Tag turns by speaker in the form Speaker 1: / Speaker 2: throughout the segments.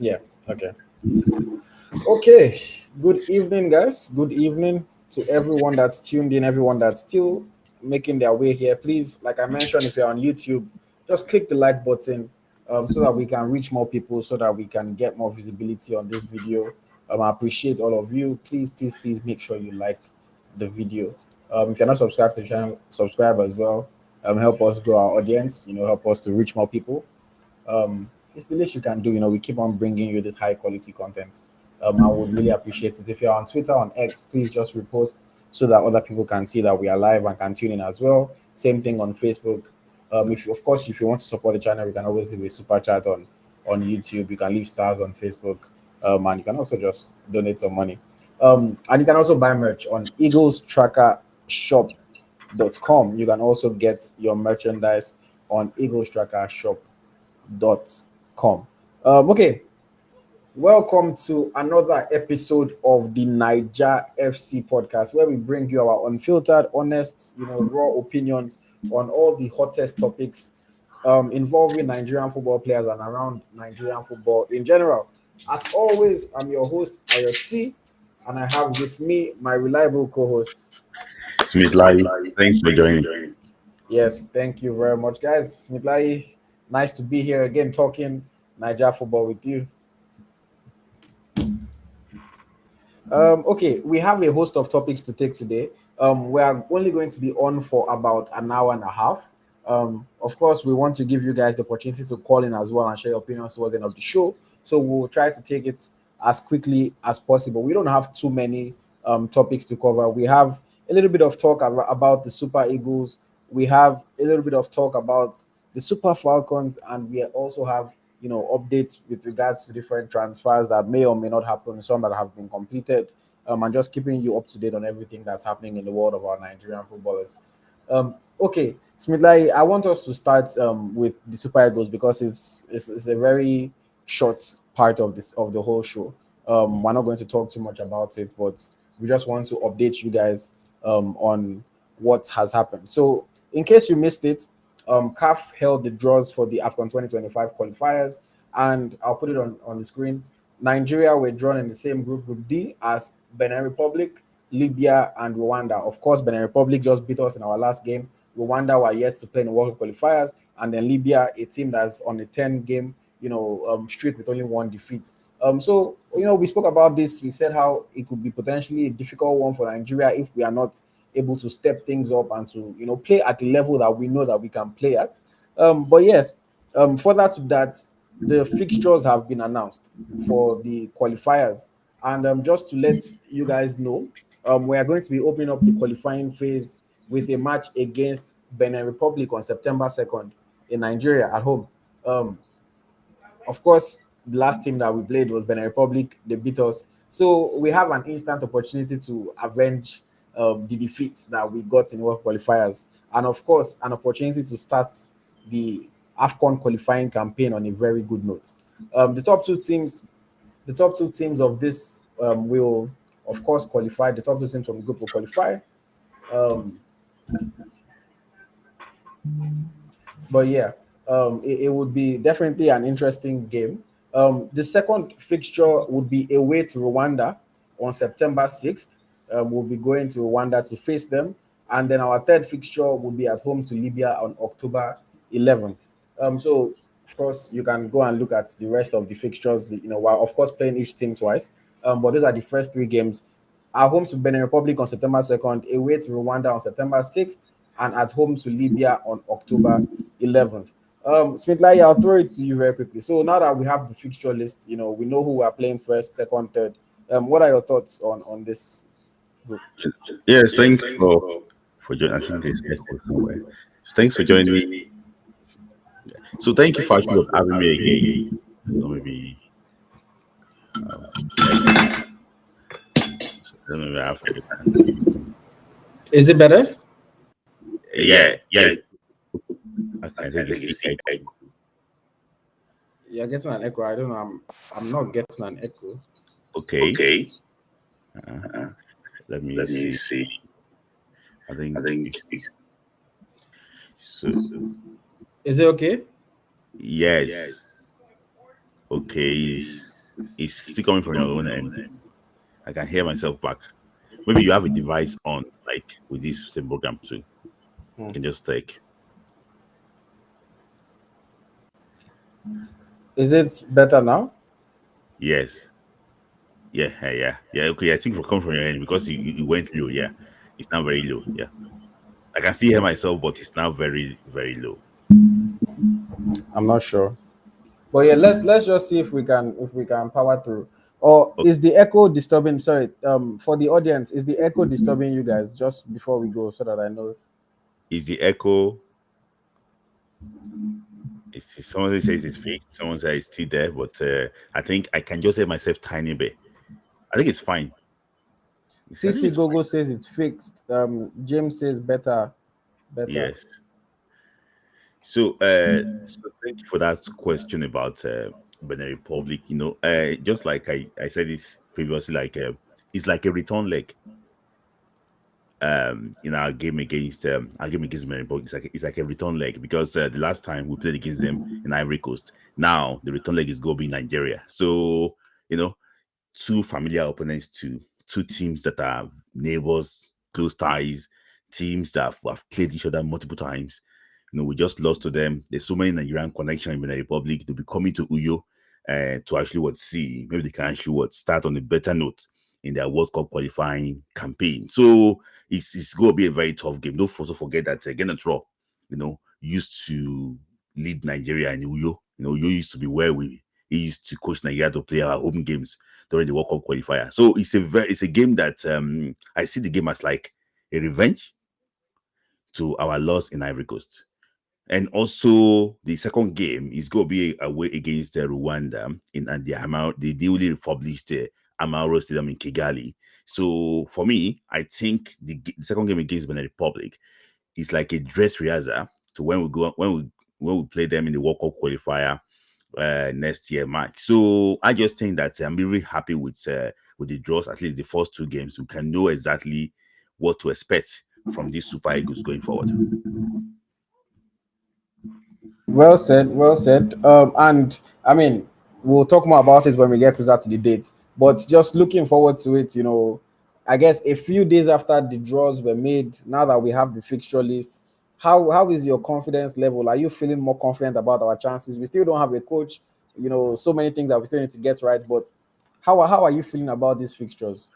Speaker 1: Yeah. Okay. Okay. Good evening, guys. Good evening to everyone that's tuned in, everyone that's still making their way here. Please, like I mentioned, if you're on YouTube, just click the like button so that we can reach more people, so that we can get more visibility on this video. I appreciate all of you. Please, please, please make sure you like the video. If you're not subscribed to the channel, subscribe as well. Help us grow our audience. Help us to reach more people. It's the least you can do. We keep on bringing you this high quality content. I would really appreciate it. If you're on Twitter, on X, please just repost so that other people can see that we are live and can tune in as well. Same thing on Facebook. If of course, if you want to support the channel, you can always leave a super chat on YouTube. You can leave stars on Facebook, and you can also just donate some money. And you can also buy merch on Eagles Tracker Shop.com. You can also get your merchandise on Eagles Tracker Shop.com. Okay, welcome to another episode of the Niger FC podcast, where we bring you our unfiltered, honest, raw opinions on all the hottest topics involving Nigerian football players and around Nigerian football in general. As always, I'm your host, AyoT, and I have with me my reliable co-host,
Speaker 2: Smith Layi. Thanks for joining.
Speaker 1: Yes, thank you very much, guys. Smith Layi, nice to be here again talking Niger football with you. Okay, we have a host of topics to take today. We are only going to be on for about an hour and a half. Of course, we want to give you guys the opportunity to call in as well and share your opinions towards the end of the show. So we'll try to take it as quickly as possible. We don't have too many topics to cover. We have a little bit of talk about the Super Eagles. We have a little bit of talk about the Super Falcons, and we also have updates with regards to different transfers that may or may not happen, some that have been completed, and just keeping you up to date on everything that's happening in the world of our Nigerian footballers. Okay, Smidlai, I want us to start with the Super Eagles because it's a very short part of the whole show. We're not going to talk too much about it, but we just want to update you guys on what has happened. So, in case you missed it, CAF held the draws for the AFCON 2025 qualifiers, and I'll put it on the screen. Nigeria were drawn in the same Group D, as Benin Republic, Libya, and Rwanda. Of course, Benin Republic just beat us in our last game. Rwanda were yet to play in the World Cup qualifiers, and then Libya, a team that's on a 10-game streak with only one defeat. So we spoke about this. We said how it could be potentially a difficult one for Nigeria if we are not able to step things up and to play at the level that we know that we can play at. But yes, further to that, the fixtures have been announced for the qualifiers, and just to let you guys know, we are going to be opening up the qualifying phase with a match against Benin Republic on September 2nd in Nigeria at home. Of course, the last team that we played was Benin Republic. They beat us. So we have an instant opportunity to avenge the defeats that we got in World qualifiers. And of course, an opportunity to start the AFCON qualifying campaign on a very good note. The top two teams of this will, of course, qualify. The top two teams from the group will qualify. Um, But yeah, it would be definitely an interesting game. The second fixture would be away to Rwanda on September 6th. We'll be going to Rwanda to face them. And then our third fixture will be at home to Libya on October 11th. So, of course, you can go and look at the rest of the fixtures, while, of course, playing each team twice. But those are the first three games. At home to Benin Republic on September 2nd, away to Rwanda on September 6th, and at home to Libya on October 11th. Smith Layi, I'll throw it to you very quickly. So now that we have the fixture list, we know who we are playing first, second, third. What are your thoughts on this group?
Speaker 2: Yes, thanks for joining. I think this echo somewhere. So thanks for joining me. So thank you for actually having me again. So maybe
Speaker 1: Is it better?
Speaker 2: Yeah. Okay, I think it's the echo.
Speaker 1: You're getting an echo. I don't know. I'm not getting an echo.
Speaker 2: Okay. Let me see. I think so.
Speaker 1: Is it okay?
Speaker 2: Yes. Okay. It's still coming from your own end. I can hear myself back. Maybe you have a device on, like with this same program too. You can just take.
Speaker 1: Is it better now?
Speaker 2: Yes. Yeah. Okay, I think for coming from your end because you went low. Yeah, it's now very low. Yeah, I can still hear myself, but it's now very very low.
Speaker 1: I'm not sure. But yeah, let's just see if we can power through. Or
Speaker 2: Okay.
Speaker 1: is the echo disturbing? Sorry, for the audience, is the echo disturbing you guys? Just before we go, so that I know.
Speaker 2: Is the echo? Someone says it's fixed. Someone says it's still there, but I think I can just hear myself tiny bit. I think it's fine. I think
Speaker 1: TC
Speaker 2: it's fine.
Speaker 1: Gogo says it's fixed. James says better, better.
Speaker 2: Yes. So thank you for that question about Benin Republic. Just like I said it previously, like it's like a return leg. In our game against Benin Republic, it's like a return leg because the last time we played against them in Ivory Coast, now the return leg is going to be Nigeria. So you know, two familiar opponents to two teams that are neighbors, close ties, teams that have played each other multiple times. We just lost to them. There's so many Nigerian connections in the Republic to be coming to Uyo to actually see. Maybe they can actually start on a better note in their World Cup qualifying campaign. So it's going to be a very tough game. Don't also forget that Genetro, used to lead Nigeria in Uyo. Uyo used to be where he used to coach Nigeria to play our home games during the World Cup qualifier. So it's a game that I see the game as like a revenge to our loss in Ivory Coast. And also, the second game is going to be away against Rwanda in the newly republished Amaro Stadium in Kigali. So for me, I think the second game against Benin Republic is like a dress rehearsal to when we play them in the World Cup qualifier next year, March. So I just think that I'm really happy with the draws. At least the first two games, we can know exactly what to expect from these Super Eagles going forward.
Speaker 1: Well said, well said. And I mean, we'll talk more about it when we get closer to the date. But just looking forward to it, I guess a few days after the draws were made, now that we have the fixture list, how is your confidence level? Are you feeling more confident about our chances? We still don't have a coach, so many things that we still need to get right. But how are you feeling about these fixtures?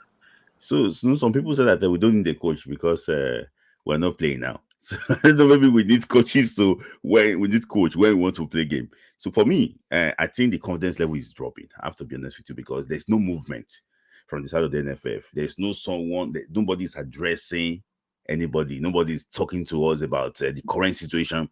Speaker 2: So some people say that we don't need a coach because we're not playing now. So I don't know, maybe we need coaches. So when we need coach when we want to play game. So for me, I think the confidence level is dropping. I have to be honest with you because there's no movement from the side of the NFF. There's no someone that nobody's addressing anybody. Nobody's talking to us about the current situation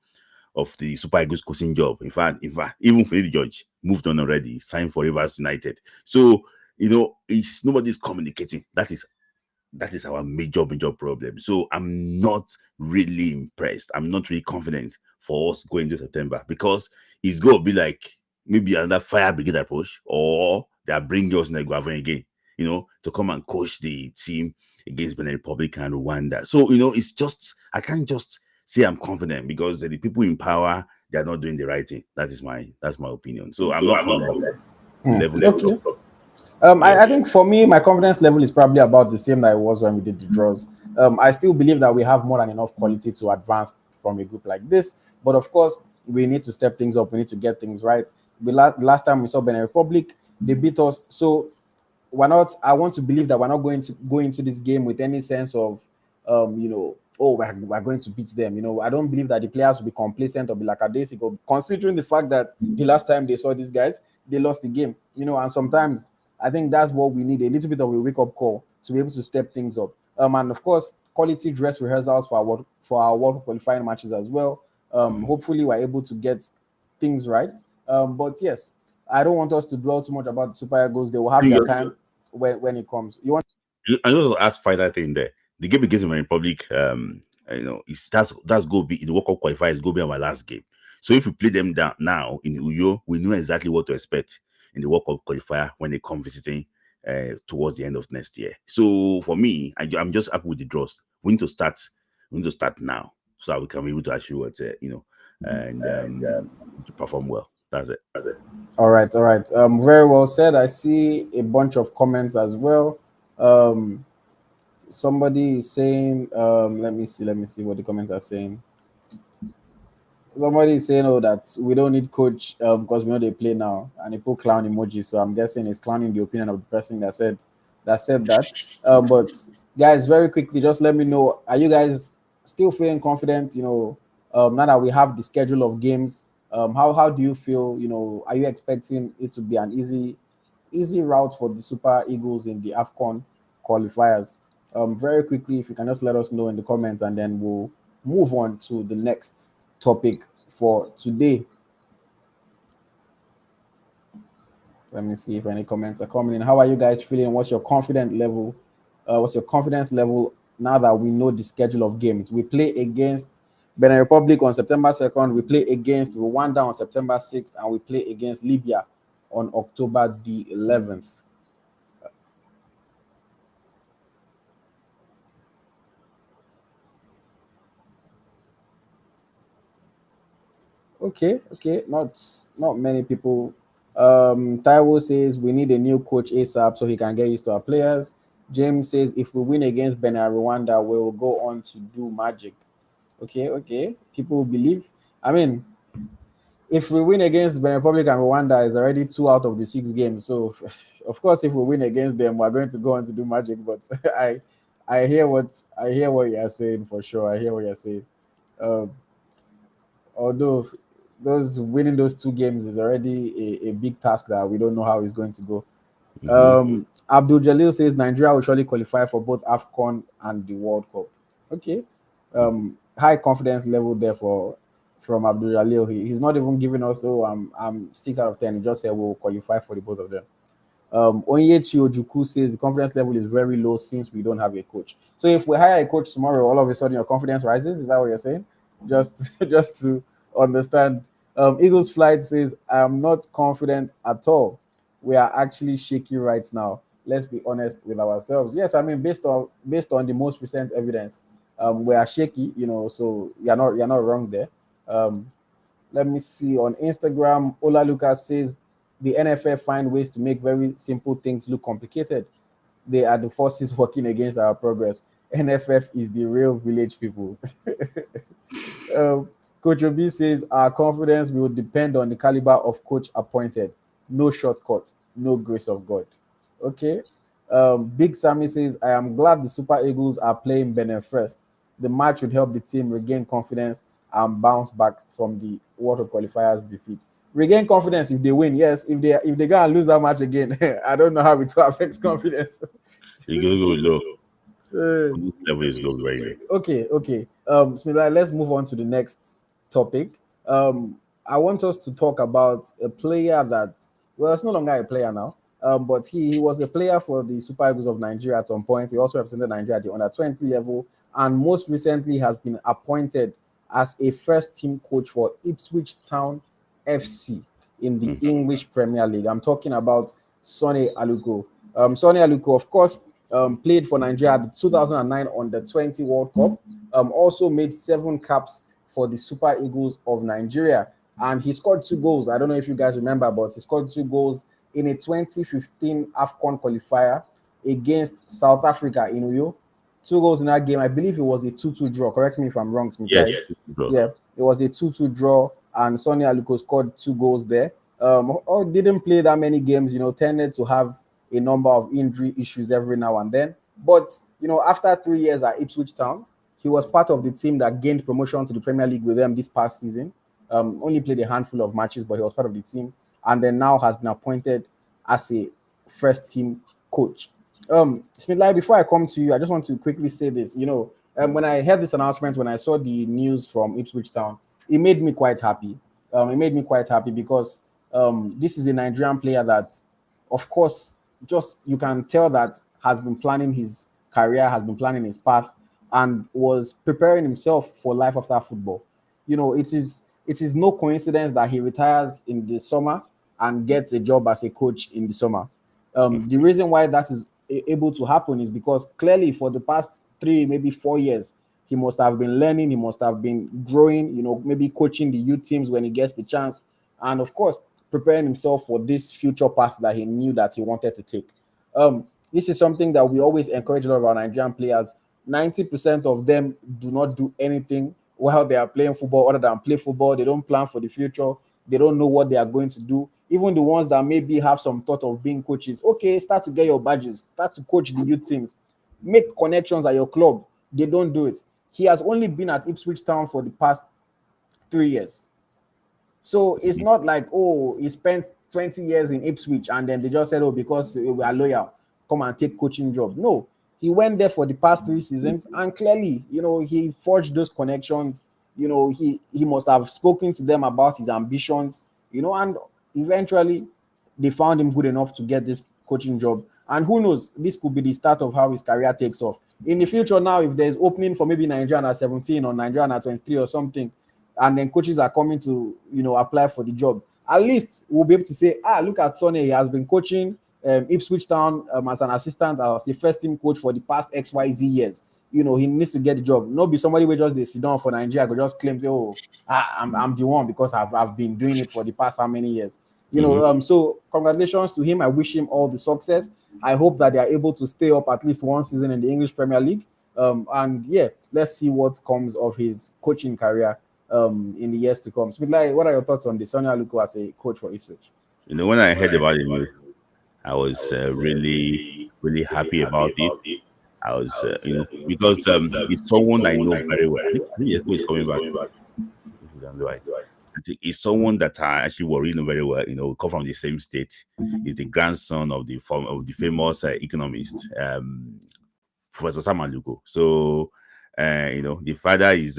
Speaker 2: of the Super Eagles coaching job. In fact, even Freddy George moved on already, signed for Rivers United. So it's nobody's communicating. That is our major problem. So I'm not really impressed. I'm not really confident for us going to September because it's going to be like maybe another fire brigade approach, or they are bringing us Neguavan again, to come and coach the team against Benin Republic and Rwanda. So it's just I can't just say I'm confident because the people in power, they are not doing the right thing. That's my opinion. So I'm not confident. The level is
Speaker 1: Okay.
Speaker 2: up.
Speaker 1: I,
Speaker 2: Yeah.
Speaker 1: I think for me, my confidence level is probably about the same that it was when we did the draws. I still believe that we have more than enough quality to advance from a group like this. But of course, we need to step things up. We need to get things right. Last time we saw Benin Republic, they beat us. So we're not. I want to believe that we're not going to go into this game with any sense of, oh, we're going to beat them. I don't believe that the players will be complacent or be like lackadaisical, considering the fact that the last time they saw these guys, they lost the game. And sometimes I think that's what we need, a little bit of a wake up call to be able to step things up. And of course, quality dress rehearsals for our World qualifying matches as well. Hopefully, we're able to get things right. But yes, I don't want us to dwell too much about the Super Eagles. They will have their time when it comes. You want
Speaker 2: I also ask final thing there. The game against the Republic, that's go be in the World Cup qualifier. Is go be our last game. So if we play them down now in Uyo, we know exactly what to expect in the World Cup qualifier when they come visiting towards the end of next year. So for me, I'm just happy with the draws. We need to start. We need to start now so that we can be able to actually and to perform well. That's it.
Speaker 1: All right, all right. Very well said. I see a bunch of comments as well. Um, somebody is saying, let me see what the comments are saying. Somebody is saying, oh, that we don't need coach because we know they play now, and they put clown emoji. So I'm guessing it's clowning the opinion of the person that said that. But guys, very quickly, just let me know: are you guys still feeling confident? Now that we have the schedule of games, how do you feel? Are you expecting it to be an easy route for the Super Eagles in the AFCON qualifiers? Very quickly, if you can just let us know in the comments, and then we'll move on to the next topic for today. Let me see if any comments are coming in. How are you guys feeling? What's your confidence level? What's your confidence level now that we know the schedule of games? We play against Benin Republic on September 2nd. We play against Rwanda on September 6th, and we play against Libya on October the 11th. Okay. Not many people. Taiwo says we need a new coach ASAP so he can get used to our players. James says if we win against Benin and Rwanda, we will go on to do magic. Okay. People believe. I mean, if we win against Benin Republic and Rwanda, is already 2 out of the 6 games. So, of course, if we win against them, we're going to go on to do magic. But I hear what you're saying for sure. I hear what you're saying. Um, although those winning those 2 games is already a big task that we don't know how it's going to go.
Speaker 2: Mm-hmm.
Speaker 1: Abdul Jalil says Nigeria will surely qualify for both AFCON and the World Cup. Okay. High confidence level there for from Abdul Jalil. He's not even giving us, oh, I'm 6 out of 10. He just said we'll qualify for the both of them. Onyechi Ojuku says the confidence level is very low since we don't have a coach. So if we hire a coach tomorrow, all of a sudden your confidence rises. Is that what you're saying? Just just to understand. Eagles Flight says I'm not confident at all. We are actually shaky right now. Let's be honest with ourselves. Yes, I mean based on the most recent evidence, we are shaky. So you're not wrong there. Um, Let me see on Instagram. Ola Lucas says the NFF find ways to make very simple things look complicated. They are the forces working against our progress. NFF is the real village people. um, Coach Obi says our confidence will depend on the caliber of coach appointed. No shortcut, no grace of God. Okay. Big Sammy says, I am glad the Super Eagles are playing Benin first. The match would help the team regain confidence and bounce back from the World Cup qualifiers defeat. Regain confidence if they win, yes. If they go and lose that match again, I don't know how it will affect confidence.
Speaker 2: It goes go low.
Speaker 1: Uh,
Speaker 2: This level is go very low.
Speaker 1: okay. Smila, let's move on to the next topic. I want us to talk about a player that, well, it's no longer a player now, but he was a player for the Super Eagles of Nigeria at some point. He also represented Nigeria at the under 20 level, and most recently has been appointed as a first team coach for Ipswich Town FC in the
Speaker 2: Mm.
Speaker 1: English Premier League. I'm talking about Sonny Aluko. Sonny Aluko, of course, played for Nigeria at the 2009 Under 20 World Cup. Also made 7 caps for the Super Eagles of Nigeria, and he scored 2 goals. I don't know if you guys remember, but he scored 2 goals in a 2015 AFCON qualifier against South Africa in Uyo. 2 goals in that game. I believe it was a 2-2 draw. Correct me if I'm wrong, Smith.
Speaker 2: Yes, bro.
Speaker 1: Yeah, it was a 2-2 draw, and Sonny Aluko scored 2 goals there. Didn't play that many games, tended to have a number of injury issues every now and then. But, after 3 years at Ipswich Town, he was part of the team that gained promotion to the Premier League with them this past season. Only played a handful of matches, but he was part of the team, and then now has been appointed as a first team coach. Smith Lai, before I come to you, I just want to quickly say this. When I heard this announcement, when I saw the news from Ipswich Town, it made me quite happy. It made me quite happy because this is a Nigerian player that, of course, just you can tell that has been planning his career, has been planning his path, and was preparing himself for life after football. It is no coincidence that he retires in the summer and gets a job as a coach in the summer. The reason why that is able to happen is because clearly for the past 3, maybe 4 years, he must have been learning, he must have been growing, maybe coaching the youth teams when he gets the chance, and of course preparing himself for this future path that he knew that he wanted to take. This is something that we always encourage a lot of our Nigerian players. 90% of them do not do anything while they are playing football other than play football. They don't plan for the future. They don't know what they are going to do. Even the ones that maybe have some thought of being coaches, okay, start to get your badges, start to coach the youth teams, make connections at your club. They don't do it. He has only been at Ipswich Town for the past 3 years. So it's not like, oh, he spent 20 years in Ipswich and then they just said, oh, because we are loyal, come and take coaching job. No, he went there for the past 3 seasons and clearly, he forged those connections. He must have spoken to them about his ambitions, and eventually they found him good enough to get this coaching job. And who knows, this could be the start of how his career takes off. In the future now, if there's opening for maybe Nigerian at 17 or Nigerian at 23 or something, and then coaches are coming to apply for the job, at least we'll be able to say, look at Sonny, he has been coaching Ipswich Town as an assistant, as the first team coach for the past XYZ years. He needs to get the job. Not be somebody who just they sit down for Nigeria could just claim, say, oh, I'm the one because I've been doing it for the past how many years. So congratulations to him. I wish him all the success. I hope that they are able to stay up at least one season in the English Premier League. And yeah, let's see what comes of his coaching career in the years to come. Smith Layi, what are your thoughts on the Sonia Aluko as a coach for Ipswich?
Speaker 2: When I heard about him, I was really, really happy about it. I was, because it's someone I know very well. I think Yeko is coming back. If you can do it. I think it's someone that I actually worry very well. We come from the same state. He's the grandson of the famous economist, Professor Sam Aluko. So, the father is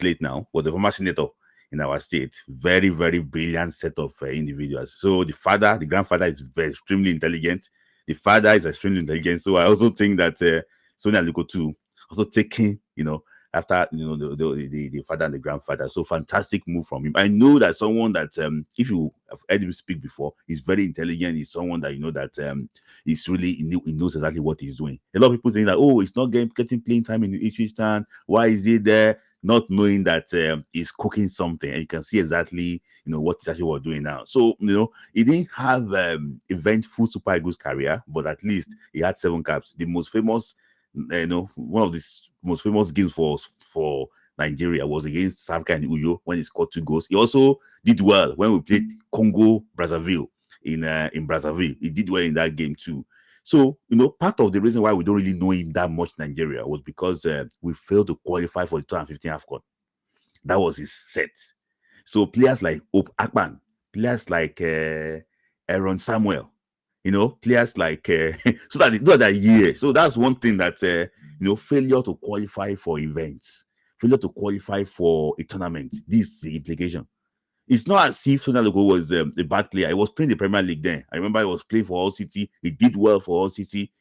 Speaker 2: late now, was a former senator in our state. Very, very brilliant set of individuals. So the grandfather is extremely intelligent. The father is extremely intelligent. So I also think that Sonia Aluko too, also taking, after the father and the grandfather. So fantastic move from him. I know that someone that if you have heard him speak before, he's very intelligent. He's someone that that he's really he knows exactly what he's doing. A lot of people think that, oh, he's not getting playing time in the Ipswich Town. Why is he there? Not knowing that he's cooking something, and you can see exactly what he's actually doing now. So he didn't have eventful Super Eagles career, but at least he had 7 caps. The most famous, one of the most famous games for Nigeria was against South Africa and Uyo when he scored 2 goals. He also did well when we played Congo Brazzaville in Brazzaville. He did well in that game too. So, part of the reason why we don't really know him that much in Nigeria was because we failed to qualify for the 2015 AFCON. That was his set. So players like Hope Akpan, players like Aaron Samuel, players like so that year. So that's one thing that failure to qualify for events, failure to qualify for a tournament. This is the implication. It's not as if Sonia Aluko was a bad player. He was playing the Premier League then. I remember he was playing for Hull City. He did well for Hull City,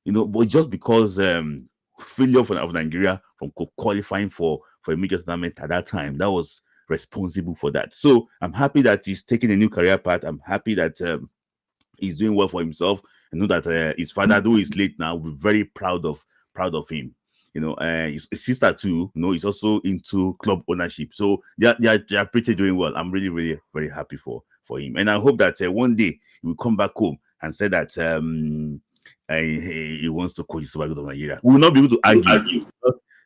Speaker 2: but just because failure of Nigeria from qualifying for a major tournament at that time, that was responsible for that. So I'm happy that he's taking a new career path. I'm happy that he's doing well for himself. I know that his father, though he's late now, we're very proud of him. His sister too, is also into club ownership. So they are pretty doing well. I'm really, really very happy for him. And I hope that one day he will come back home and say that he wants to coach the Super Eagles of Nigeria. We will not be able to argue.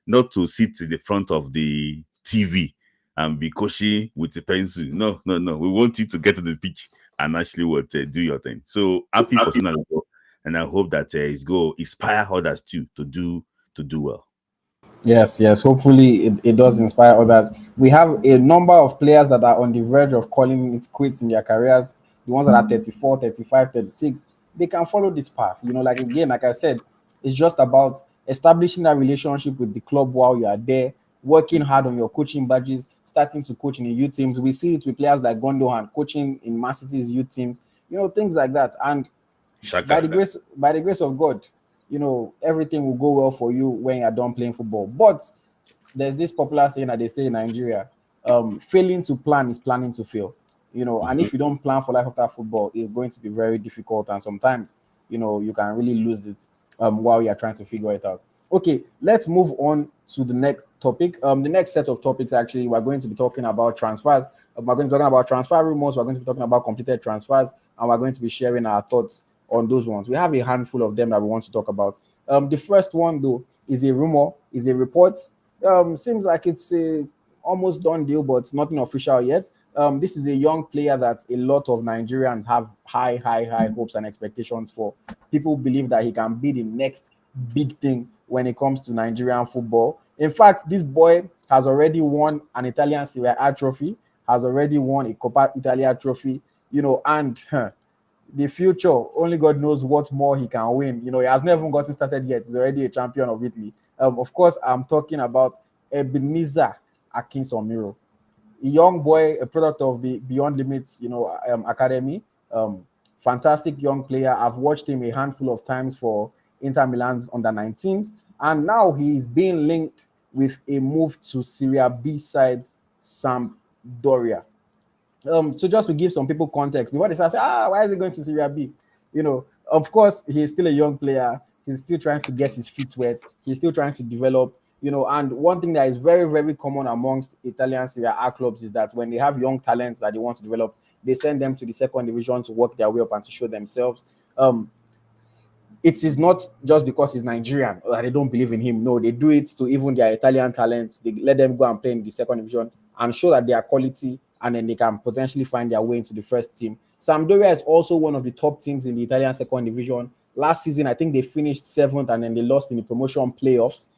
Speaker 2: Not to sit in the front of the TV and be coaching with a pencil. No. We want you to get to the pitch and actually do your thing. So happy for Sonia Aluko, and I hope that it's go inspire others too to do well.
Speaker 1: Yes. Hopefully it does inspire others. We have a number of players that are on the verge of calling it quits in their careers. The ones that are 34, 35, 36, they can follow this path. Like I said, it's just about establishing that relationship with the club while you are there, working hard on your coaching badges, starting to coach in the youth teams. We see it with players like Gondohan coaching in Man City's youth teams, things like that. And by the grace of God, everything will go well for you when you're done playing football. But there's this popular saying that they say in Nigeria, failing to plan is planning to fail. And if you don't plan for life after football, it's going to be very difficult. And sometimes, you can really lose it while you're trying to figure it out. Okay, let's move on to the next topic. The next set of topics, actually, we're going to be talking about transfers. We're going to be talking about transfer rumors. We're going to be talking about completed transfers, and we're going to be sharing our thoughts on those ones. We have a handful of them that we want to talk about. The first one, though, is a rumor, is a report. Seems like it's a almost done deal, but nothing official yet. This is a young player that a lot of Nigerians have high hopes and expectations for. People believe that he can be the next big thing when it comes to Nigerian football. In fact, this boy has already won an Italian Serie A trophy, has already won a Coppa Italia trophy, and the future, only God knows what more he can win. He has never even gotten started yet. He's already a champion of Italy. Of course, I'm talking about Ebenezer Akinsanmiro, a young boy, a product of the Beyond Limits, academy. Fantastic young player. I've watched him a handful of times for Inter Milan's under 19s, and now he's being linked with a move to Serie B side Sampdoria. So just to give some people context, before they say, why is he going to Serie B? Of course, he's still a young player. He's still trying to get his feet wet. He's still trying to develop. And one thing that is very, very common amongst Italian Serie A clubs is that when they have young talents that they want to develop, they send them to the second division to work their way up and to show themselves. It is not just because he's Nigerian or they don't believe in him. No, they do it to even their Italian talents. They let them go and play in the second division and show that they are quality, and then they can potentially find their way into the first team. Sampdoria is also one of the top teams in the Italian second division. Last season, I think they finished seventh and then they lost in the promotion playoffs.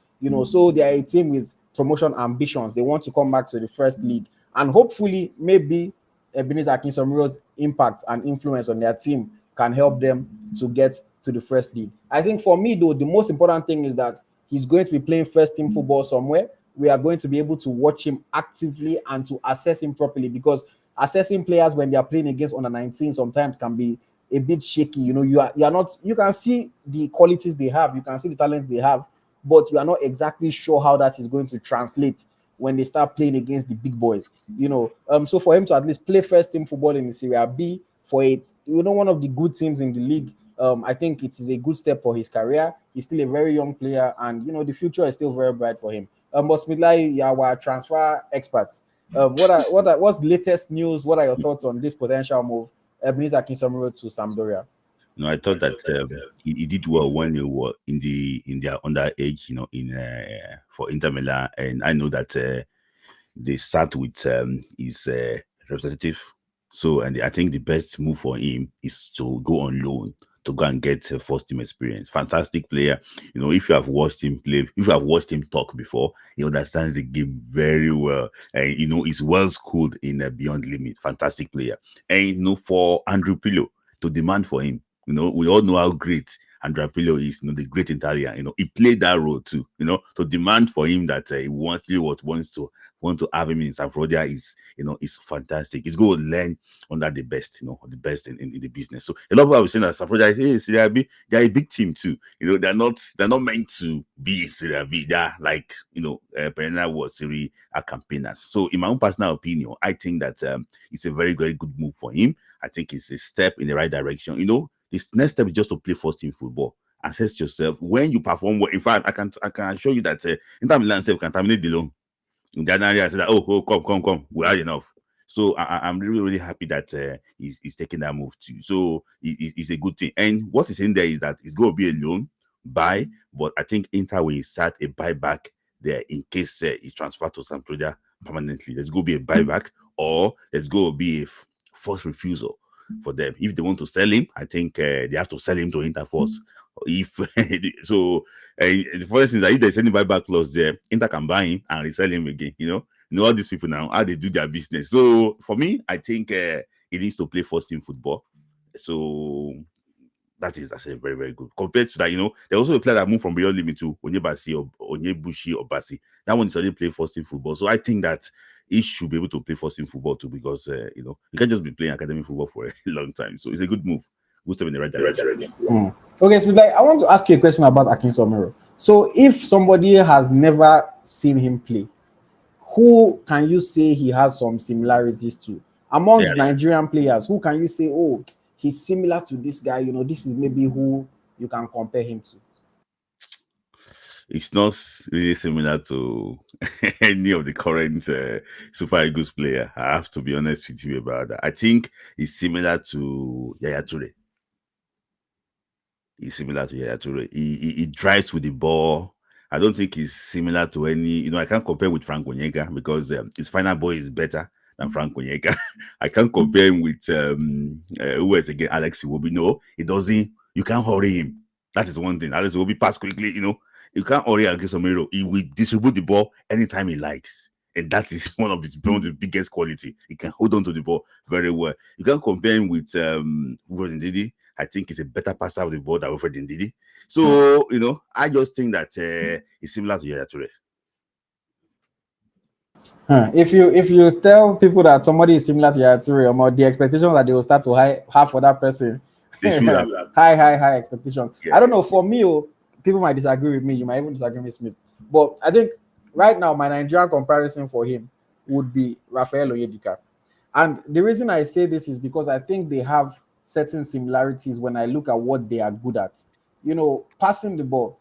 Speaker 1: So they are a team with promotion ambitions. They want to come back to the first league. And hopefully, maybe Ebenezer Akinsanmiro's impact and influence on their team can help them to get to the first league. I think for me, though, the most important thing is that he's going to be playing first team football somewhere. We are going to be able to watch him actively and to assess him properly, because assessing players when they are playing against under 19 sometimes can be a bit shaky. You can see the qualities they have, you can see the talents they have, but you are not exactly sure how that is going to translate when they start playing against the big boys. So for him to at least play first team football in the Serie B for one of the good teams in the league, I think it is a good step for his career. He's still a very young player, and the future is still very bright for him. But Smith Layi, you are our transfer experts. What's the latest news? What are your thoughts on this potential move, Ebenezer Akinsanmiro to Sampdoria?
Speaker 2: I thought that he did well when they were in their underage, in for Inter Milan, and I know that they sat with his representative. So, and I think the best move for him is to go on loan to go and get first team experience. Fantastic player. If you have watched him play, if you have watched him talk before, he understands the game very well. And, he's well schooled in Beyond Limit. Fantastic player. And, for Andrew Pirlo to demand for him, we all know how great Andrea Pirlo is, the great Italian. He played that role too. To demand for him that he wants to have him in Sampdoria is fantastic. He's going to learn under the best, the best in the business. So a lot of people are saying that Sampdoria is Serie B. They're a big team too. They're not meant to be Serie B. They're like Perenna was Serie A campaigners. So in my own personal opinion, I think that it's a very, very good move for him. I think it's a step in the right direction. This next step is just to play first team football. Assess yourself when you perform well. In fact, I can assure you that Inter Milan can terminate the loan in January. I said that, come, we had enough. So I'm really, really happy that he's taking that move too. So it's a good thing. And what is in there is that it's going to be a loan buy, but I think Inter will start a buyback there in case he's transferred to Sampdoria permanently. There's going to be a buyback, or there's going to be a forced refusal for them. If they want to sell him, I think they have to sell him to Inter first. If so, the first thing is that if there's any buyback clause there, Inter can buy him and resell him again. All these people now, how they do their business. So for me, I think he needs to play first team football. So that's a very, very good. Compared to that, there's also a player that moved from Beyond Limit to Onyebushi or Basi. That one is already play first team football. So I think that he should be able to play first team football too, because you can't just be playing academic football for a long time. So it's a good move. Good step in the right direction.
Speaker 1: Okay, so I want to ask you a question about Akinsanmiro. So if somebody has never seen him play, who can you say he has some similarities to amongst Nigerian players? Who can you say, oh, he's similar to this guy? This is maybe who you can compare him to.
Speaker 2: it's not really similar to any of the current Super Eagles player. I have to be honest with you about that. I think it's similar to Yaya Toure. He's similar to Yaya Toure. He drives with the ball. I don't think he's similar to any. I can't compare with Frank Onyeka because his final ball is better than Frank Onyeka. I can't compare him with who else again? Alex Iwobi. No, he doesn't. You can't hurry him. That is one thing. Alex Iwobi pass quickly. You can't hurry Akinsanmiro. He will distribute the ball anytime he likes. And that is one of the biggest quality. He can hold on to the ball very well. You can't compare him with Ndidi. I think he's a better passer of the ball than Wilfred Ndidi. So, I just think that it's similar to Yaya Toure.
Speaker 1: If you tell people that somebody is similar to Yaya Toure, or the expectation that they will start to have for that person,
Speaker 2: They should have
Speaker 1: high expectations.
Speaker 2: Yeah.
Speaker 1: I don't know. For me, people might disagree with me. You might even disagree with me. But I think right now my Nigerian comparison for him would be Rafael Onyedika. And the reason I say this is because I think they have certain similarities when I look at what they are good at. Passing the ball.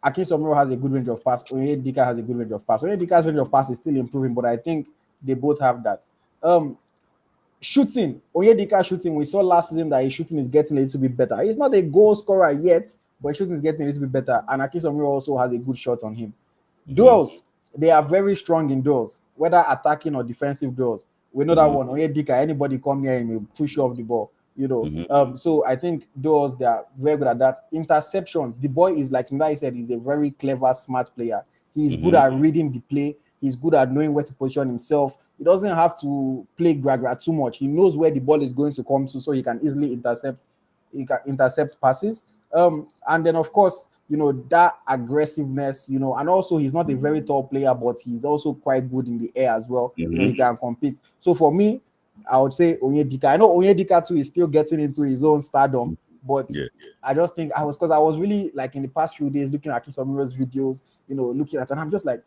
Speaker 1: Akinsanmiro has a good range of pass. Onyedika has a good range of pass. Onyedika's range of pass is still improving, but I think they both have that. Shooting, Onyedika shooting, we saw last season that his shooting is getting a little bit better. He's not a goal scorer yet, but his shooting is getting a little bit better. And Akinsanmiro also has a good shot on him. Duels, they are very strong in duels, whether attacking or defensive duels. We know that one. Onyedika, anybody come near him, will push off the ball. So I think those they are very good at that. Interceptions, the boy is like Ndai said, he's a very clever, smart player. He's good at reading the play. He's good at knowing where to position himself. He doesn't have to play gra too much. He knows where the ball is going to come to, so he can easily intercept. He can intercept passes. And then of course, that aggressiveness. And also he's not a very tall player, but he's also quite good in the air as well. He can compete. So for me, I would say Onyedika. I know Onyedika too is still getting into his own stardom, but I just think I was really like in the past few days looking at Akinsanmiro's videos, looking at, and I'm just like,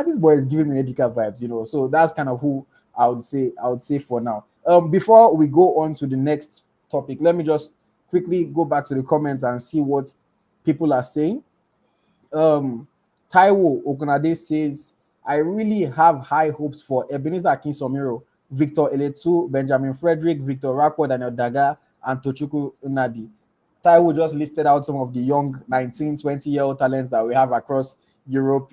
Speaker 1: this boy is giving me Onyedika vibes, So that's kind of who I would say for now. Before we go on to the next topic, let me just quickly go back to the comments and see what people are saying. Taiwo Ogunade says, I really have high hopes for Ebenezer Akinsanmiro, Victor Eletu, Benjamin Frederick, Victor Rakpo, Daniel Daga, and Tochukwu Nnadi. Taiwo just listed out some of the young 19, 20-year-old talents that we have across Europe,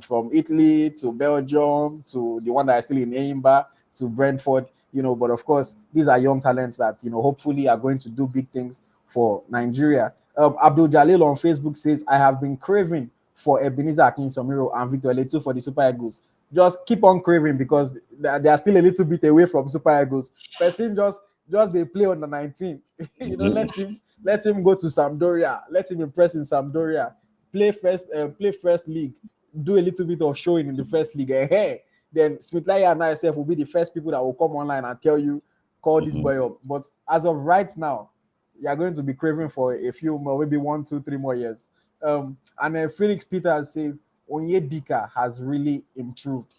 Speaker 1: from Italy to Belgium to the one that is still in Eimba to Brentford, but of course, these are young talents that, hopefully are going to do big things for Nigeria. Abdul Jalil on Facebook says, I have been craving for Ebenezer Akinsanmiro and Victor Eletu for the Super Eagles. Just keep on craving because they are still a little bit away from Super Eagles. Person just they play on the 19. Let him go to Sampdoria. Let him impress in Sampdoria. Play first league. Do a little bit of showing in the first league. Hey, then Smith Layi and myself will be the first people that will come online and tell you, call this boy up. But as of right now, you are going to be craving for a few more, maybe 1, 2, 3 more years. And then Felix Peters says Onyedika has really improved.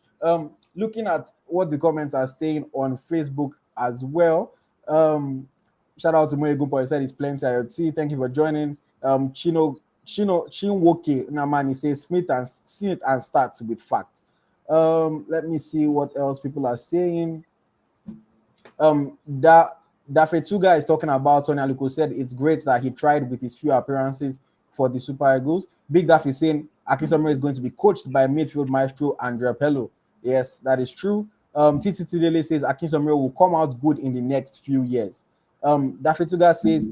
Speaker 1: Looking at what the comments are saying on Facebook as well. Shout out to Moye Gumpo. He said it's plenty AyoT. Thank you for joining. Chinwoke Namani says Smith and start with facts. Let me see what else people are saying. Dafetuga is talking about Tony Aluko said it's great that he tried with his few appearances for the Super Eagles. Big Daf is saying Akinsanmiro is going to be coached by midfield maestro Andrea Pello. Yes, that is true. Titi Dele says Akinsanmiro will come out good in the next few years. Dafetuga says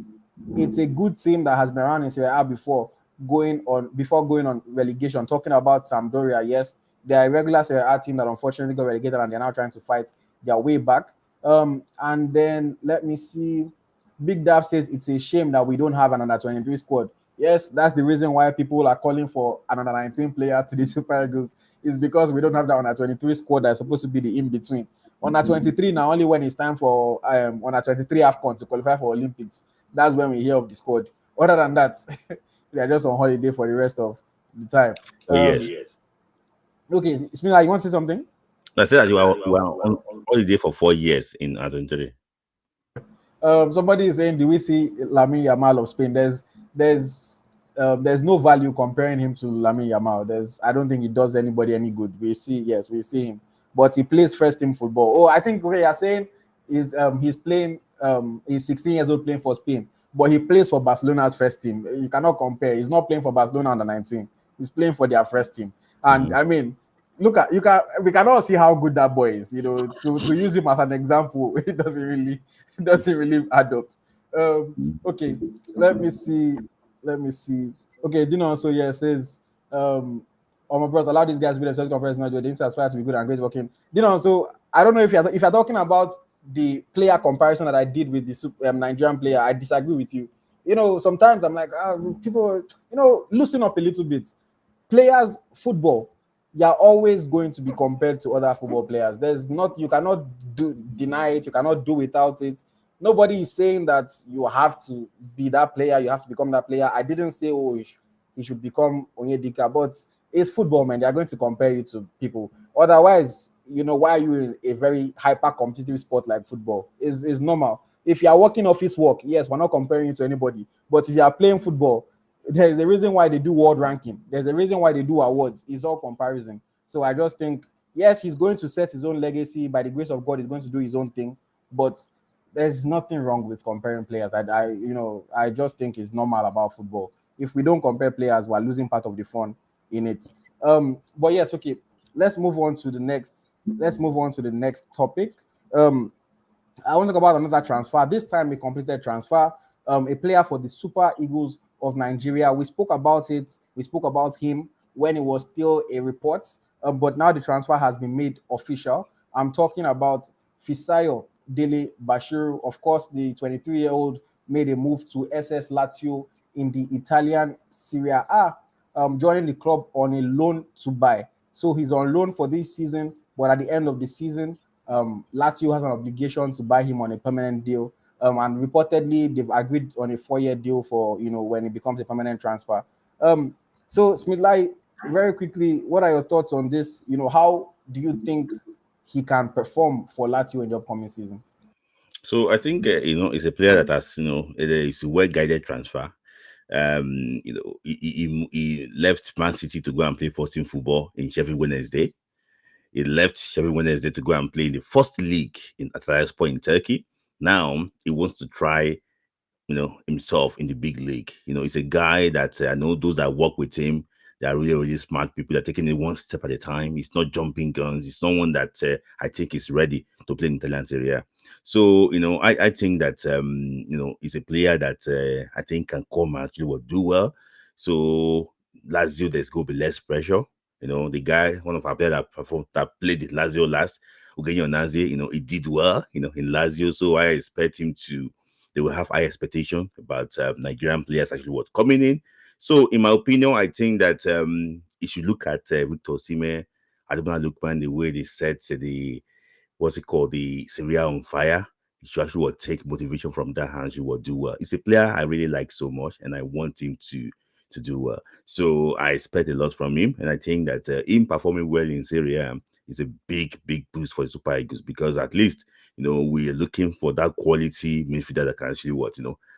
Speaker 1: it's a good team that has been around in Serie A before going on relegation. Talking about Sampdoria, yes, they are a regular Serie A team that unfortunately got relegated and they're now trying to fight their way back. And then let me see. Big Dav says it's a shame that we don't have an under 23 squad. Yes, that's the reason why people are calling for an under 19 player to the Super Eagles, is because we don't have that under 23 squad that is supposed to be the in between. Under 23 now, only when it's time for under 23 AFCON to qualify for Olympics, that's when we hear of the squad. Other than that, they are just on holiday for the rest of the time.
Speaker 2: Yes.
Speaker 1: Okay, Smila, you want to say something?
Speaker 2: I said that you are on holiday for 4 years in Argentina.
Speaker 1: Somebody is saying, do we see Lamine Yamal of Spain? There's there's no value comparing him to Lamine Yamal. I don't think he does anybody any good. We see him, but he plays first team football. Oh, I think what you're saying is he's playing he's 16 years old playing for Spain, but he plays for Barcelona's first team. You cannot compare. He's not playing for Barcelona under 19. He's playing for their first team. And I mean, we can all see how good that boy is. To use him as an example, it doesn't really add up. Okay, let me see. Okay, Dino also says oh my bros, allow these guys to be themselves compared to they need to aspire to be good and great working. Dino, so I don't know if you're talking about the player comparison that I did with the Nigerian player. I disagree with you. Sometimes I'm like, people, loosen up a little bit. Players, football, you're always going to be compared to other football players. You cannot deny it, you cannot do without it. Nobody is saying that you have to be that player, you have to become that player. I didn't say, he should become Onyedika, but it's football, man. They are going to compare you to people. Otherwise, why are you in a very hyper competitive sport like football? Is normal. If you are working office work, yes, we're not comparing you to anybody. But if you are playing football, there's a reason why they do world ranking. There's a reason why they do awards. It's all comparison. So I just think, yes, he's going to set his own legacy. By the grace of God, he's going to do his own thing. But there's nothing wrong with comparing players. I just think it's normal about football. If we don't compare players, we're losing part of the fun in it. But yes, okay. Let's move on to the next topic. I want to talk about another transfer. This time, a completed transfer. A player for the Super Eagles of Nigeria. We spoke about it. We spoke about him when it was still a report, but now the transfer has been made official. I'm talking about Fisayo Dele-Bashiru. Of course, the 23-year-old made a move to SS Lazio in the Italian Serie A, joining the club on a loan to buy. So he's on loan for this season, but at the end of the season, Lazio has an obligation to buy him on a permanent deal. And reportedly, they've agreed on a 4-year deal for, when it becomes a permanent transfer. So, Smith Layi, very quickly, what are your thoughts on this? How do you think he can perform for Lazio in the upcoming season?
Speaker 2: So I think it's a player that has it's a well-guided transfer. He left Man City to go and play first team football in Sheffield Wednesday. He left Sheffield Wednesday to go and play in the first league in Atayaspor in Turkey. Now he wants to try, himself in the big league. He's a guy that I know those that work with him, they are really, really smart people. They're taking it one step at a time. He's not jumping guns. He's someone that I think is ready to play in the Italian area. So, I think that, he's a player that I think can come and actually will do well. So, Lazio, there's going to be less pressure. The guy, one of our players that played in Lazio last, Eugenio Nazi, he did well, in Lazio. So, I expect him to, they will have high expectation about Nigerian players actually coming in. So, in my opinion, I think that you should look at Victor Osimhen, Ademola Lookman, the way they set the Serie A on fire. You should actually take motivation from that and you will do well. It's a player I really like so much, and I want him to do well. So I expect a lot from him, and I think that him performing well in Serie A is a big, big boost for the Super Eagles, because at least we are looking for that quality midfielder that can actually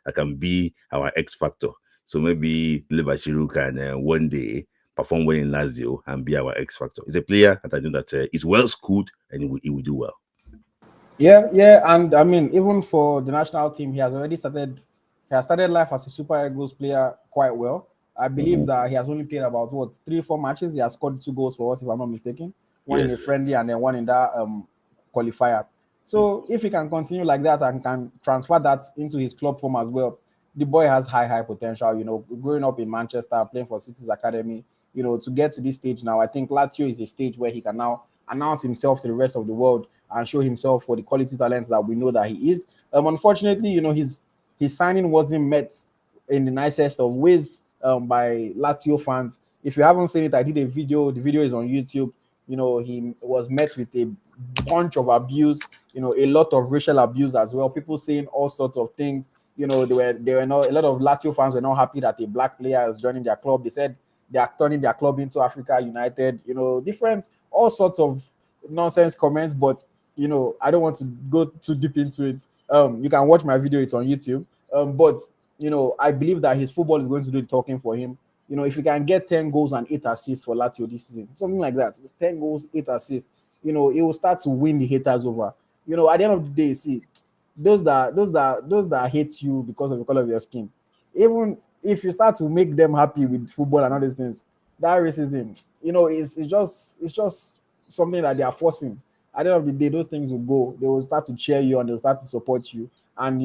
Speaker 2: that can be our X factor. So maybe Dele-Bashiru can one day perform well in Lazio and be our X factor. He's a player that I know that is well schooled and he will do well.
Speaker 1: Yeah, and I mean, even for the national team, he has started life as a Super Eagles player quite well. I believe that he has only played about 3-4 matches. He has scored 2 goals for us, if I'm not mistaken. One in a friendly and then one in that qualifier. So if he can continue like that and can transfer that into his club form as well, the boy has high potential. Growing up in Manchester, playing for City's academy, to get to this stage now, I think Lazio is a stage where he can now announce himself to the rest of the world and show himself for the quality talents that we know that he is. Unfortunately, his signing wasn't met in the nicest of ways by Lazio fans. If you haven't seen it, I did a video. The video is on YouTube. He was met with a bunch of abuse, a lot of racial abuse as well. People saying all sorts of things. They were not, a lot of Lazio fans were not happy that a black player is joining their club. They said they are turning their club into Africa United, different, all sorts of nonsense comments. But, I don't want to go too deep into it. You can watch my video, it's on YouTube. But I believe that his football is going to do the talking for him. If he can get 10 goals and 8 assists for Lazio this season, something like that, it's 10 goals, 8 assists, he will start to win the haters over. At the end of the day, see, those that hate you because of the color of your skin, even if you start to make them happy with football and all these things, that racism, it's just something that they are forcing. At the end of the day, those things will go. They will start to cheer you and they'll start to support you. And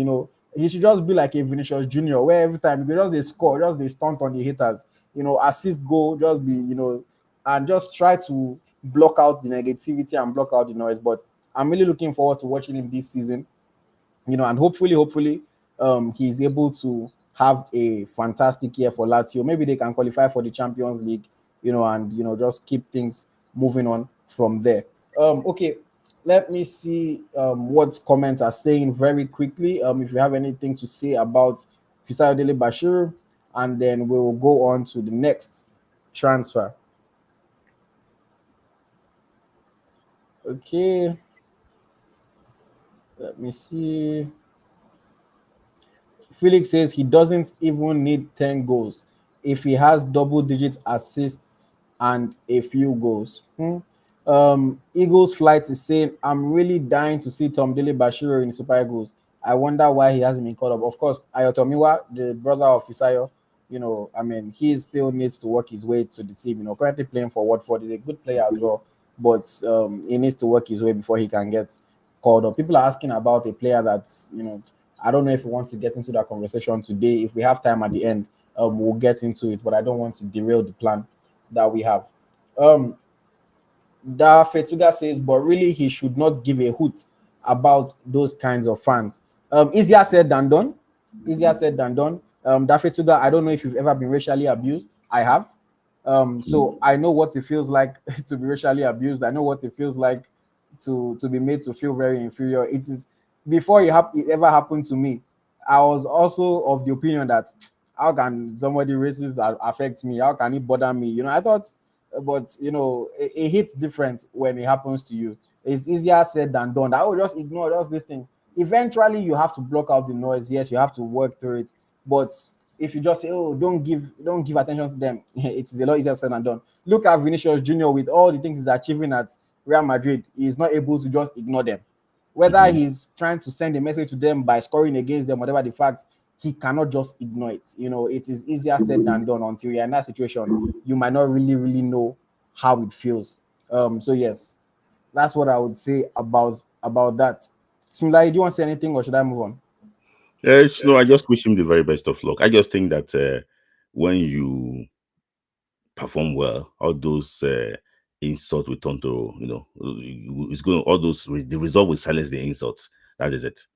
Speaker 1: he should just be like a Vinicius Junior, where every time you just they score, just they stunt on the haters, assist goal, just be, and just try to block out the negativity and block out the noise. But I'm really looking forward to watching him this season, and hopefully, he's able to have a fantastic year for Lazio. Maybe they can qualify for the Champions League, and just keep things moving on from there. Okay, let me see what comments are saying very quickly. If you have anything to say about Fisayo Dele-Bashiru, and then we'll go on to the next transfer. Okay, let me see. Felix says he doesn't even need 10 goals if he has double digit assists and a few goals. Eagles Flight is saying, I'm really dying to see Tom Dele-Bashiru in Super Eagles. I wonder why he hasn't been called up. Of course, Ayotomiwa, the brother of Fisayo, he still needs to work his way to the team. Currently playing for Watford, he's a good player as well, but he needs to work his way before he can get called up. People are asking about a player that's, I don't know if we want to get into that conversation today. If we have time at the end, we'll get into it, but I don't want to derail the plan that we have. Da Fetuga says, but really, he should not give a hoot about those kinds of fans. Easier said than done. Easier said than done. Da Fetuga, I don't know if you've ever been racially abused. I have. So I know what it feels like to be racially abused. I know what it feels like to be made to feel very inferior. It is before it ever happened to me. I was also of the opinion that how can somebody racist affect me? How can it bother me? I thought, but it hits different when it happens to you. It's easier said than done. I will just ignore just this thing. Eventually, you have to block out the noise. Yes, you have to work through it. But if you just say, "Oh, don't give attention to them," it is a lot easier said than done. Look at Vinicius Junior with all the things he's achieving at Real Madrid. He's not able to just ignore them. Whether he's trying to send a message to them by scoring against them, whatever the fact, he cannot just ignore it. It is easier said than done. Until you're in that situation, you might not really know how it feels. So yes, that's what I would say about that. Smilai, do you want to say anything, or should I move on?
Speaker 2: Yes, no, I just wish him the very best of luck. I just think that when you perform well, all those insults will turn to, it's going, all those, the result will silence the insults. That is it.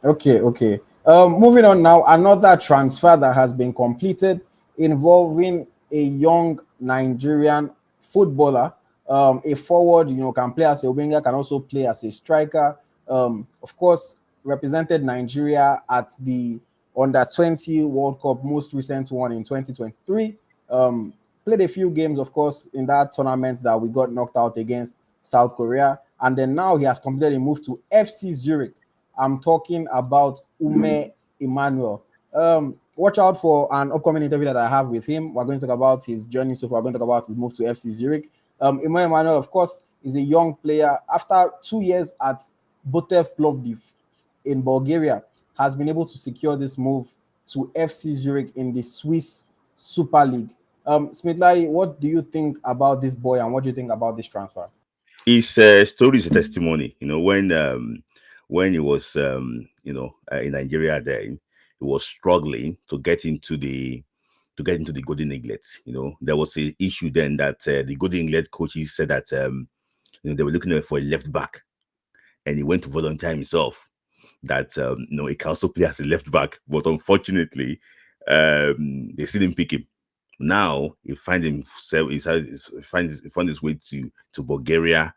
Speaker 1: Okay. Moving on now, another transfer that has been completed involving a young Nigerian footballer, a forward, can play as a winger, can also play as a striker. Of course, represented Nigeria at the Under 20 World Cup, most recent one in 2023. Played a few games, of course, in that tournament that we got knocked out against South Korea. And then now he has completed a move to FC Zurich. I'm talking about Ume Emmanuel. Watch out for an upcoming interview that I have with him. We're going to talk about his journey so far. We're going to talk about his move to FC Zurich. Ume Emmanuel, of course, is a young player. After 2 years at Botev Plovdiv in Bulgaria, has been able to secure this move to FC Zurich in the Swiss Super League. Smith Layi, what do you think about this boy and what do you think about this transfer?
Speaker 2: His story is a testimony. When he was in Nigeria, then he was struggling to get into the Golden Eaglet. There was a issue then that the Golden Eaglet coaches said that they were looking for a left back, and he went to volunteer himself that he can also play as a left back, but unfortunately, they still didn't pick him. Now he find himself, he found his way to Bulgaria.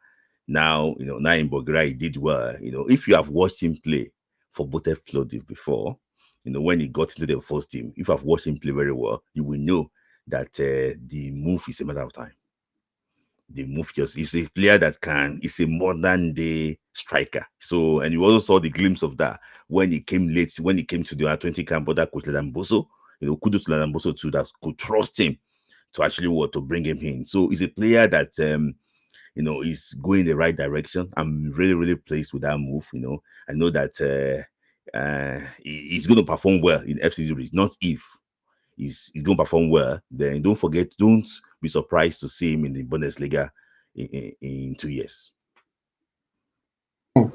Speaker 2: Now in Bulgaria he did well. If you have watched him play for Botev Plovdiv before, when he got into the first team, if you have watched him play very well, you will know that the move is a matter of time. the move just he's a player that is a modern day striker. So, and you also saw the glimpse of that when he came late, when he came to the U20 camp under coach Ladamboso. Kudos to Ladamboso too, that could trust him to actually want to bring him in. So he's a player that is going the right direction. I'm really, really pleased with that move. I know that he's going to perform well in FC Zurich, not if. He's going to perform well, then don't be surprised to see him in the Bundesliga in 2 years.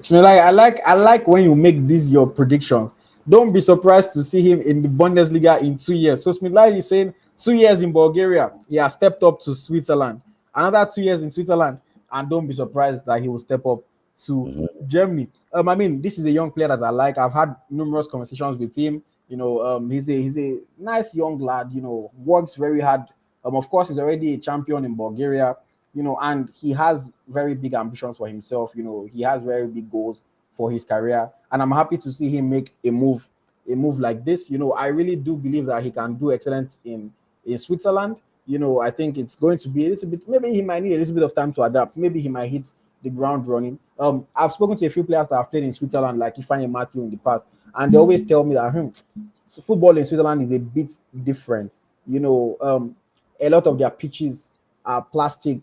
Speaker 1: So I like when you make these your predictions. Don't be surprised to see him in the Bundesliga in 2 years. So Smith Layi is saying 2 years in Bulgaria, he has stepped up to Switzerland. Another 2 years in Switzerland, and don't be surprised that he will step up to Germany. I mean, this is a young player that I like. I've had numerous conversations with him. He's a nice young lad. Works very hard. Of course, he's already a champion in Bulgaria. And he has very big ambitions for himself. He has very big goals for his career, and I'm happy to see him make a move like this. I really do believe that he can do excellent in Switzerland. I think it's going to be a little bit. Maybe he might need a little bit of time to adapt. Maybe he might hit the ground running. I've spoken to a few players that have played in Switzerland, like Ifeanyi Matthew in the past, and they always tell me that football in Switzerland is a bit different. A lot of their pitches are plastic,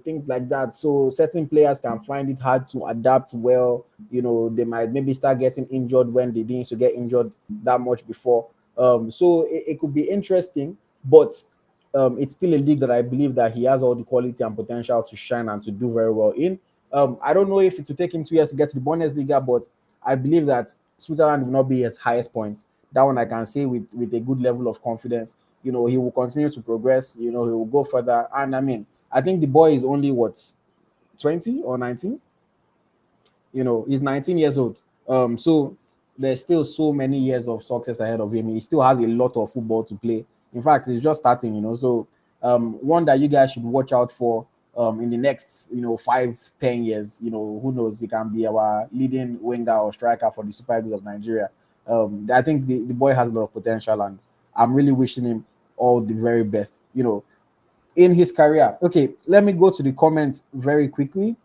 Speaker 1: things like that. So certain players can find it hard to adapt well. They might maybe start getting injured when they didn't used to get injured that much before. So it could be interesting, but it's still a league that I believe that he has all the quality and potential to shine and to do very well in. I don't know if it will take him 2 years to get to the Bundesliga, but I believe that Switzerland will not be his highest point. That one I can say with a good level of confidence. He will continue to progress. He will go further. And I mean, I think the boy is only 20 or 19. He's 19 years old. So there's still so many years of success ahead of him. He still has a lot of football to play. In fact, he's just starting. So one that you guys should watch out for in the next 5-10 years. Who knows? He can be our leading winger or striker for the Super Eagles of Nigeria. I think the boy has a lot of potential, and I'm really wishing him all the very best, in his career. Okay, let me go to the comments very quickly.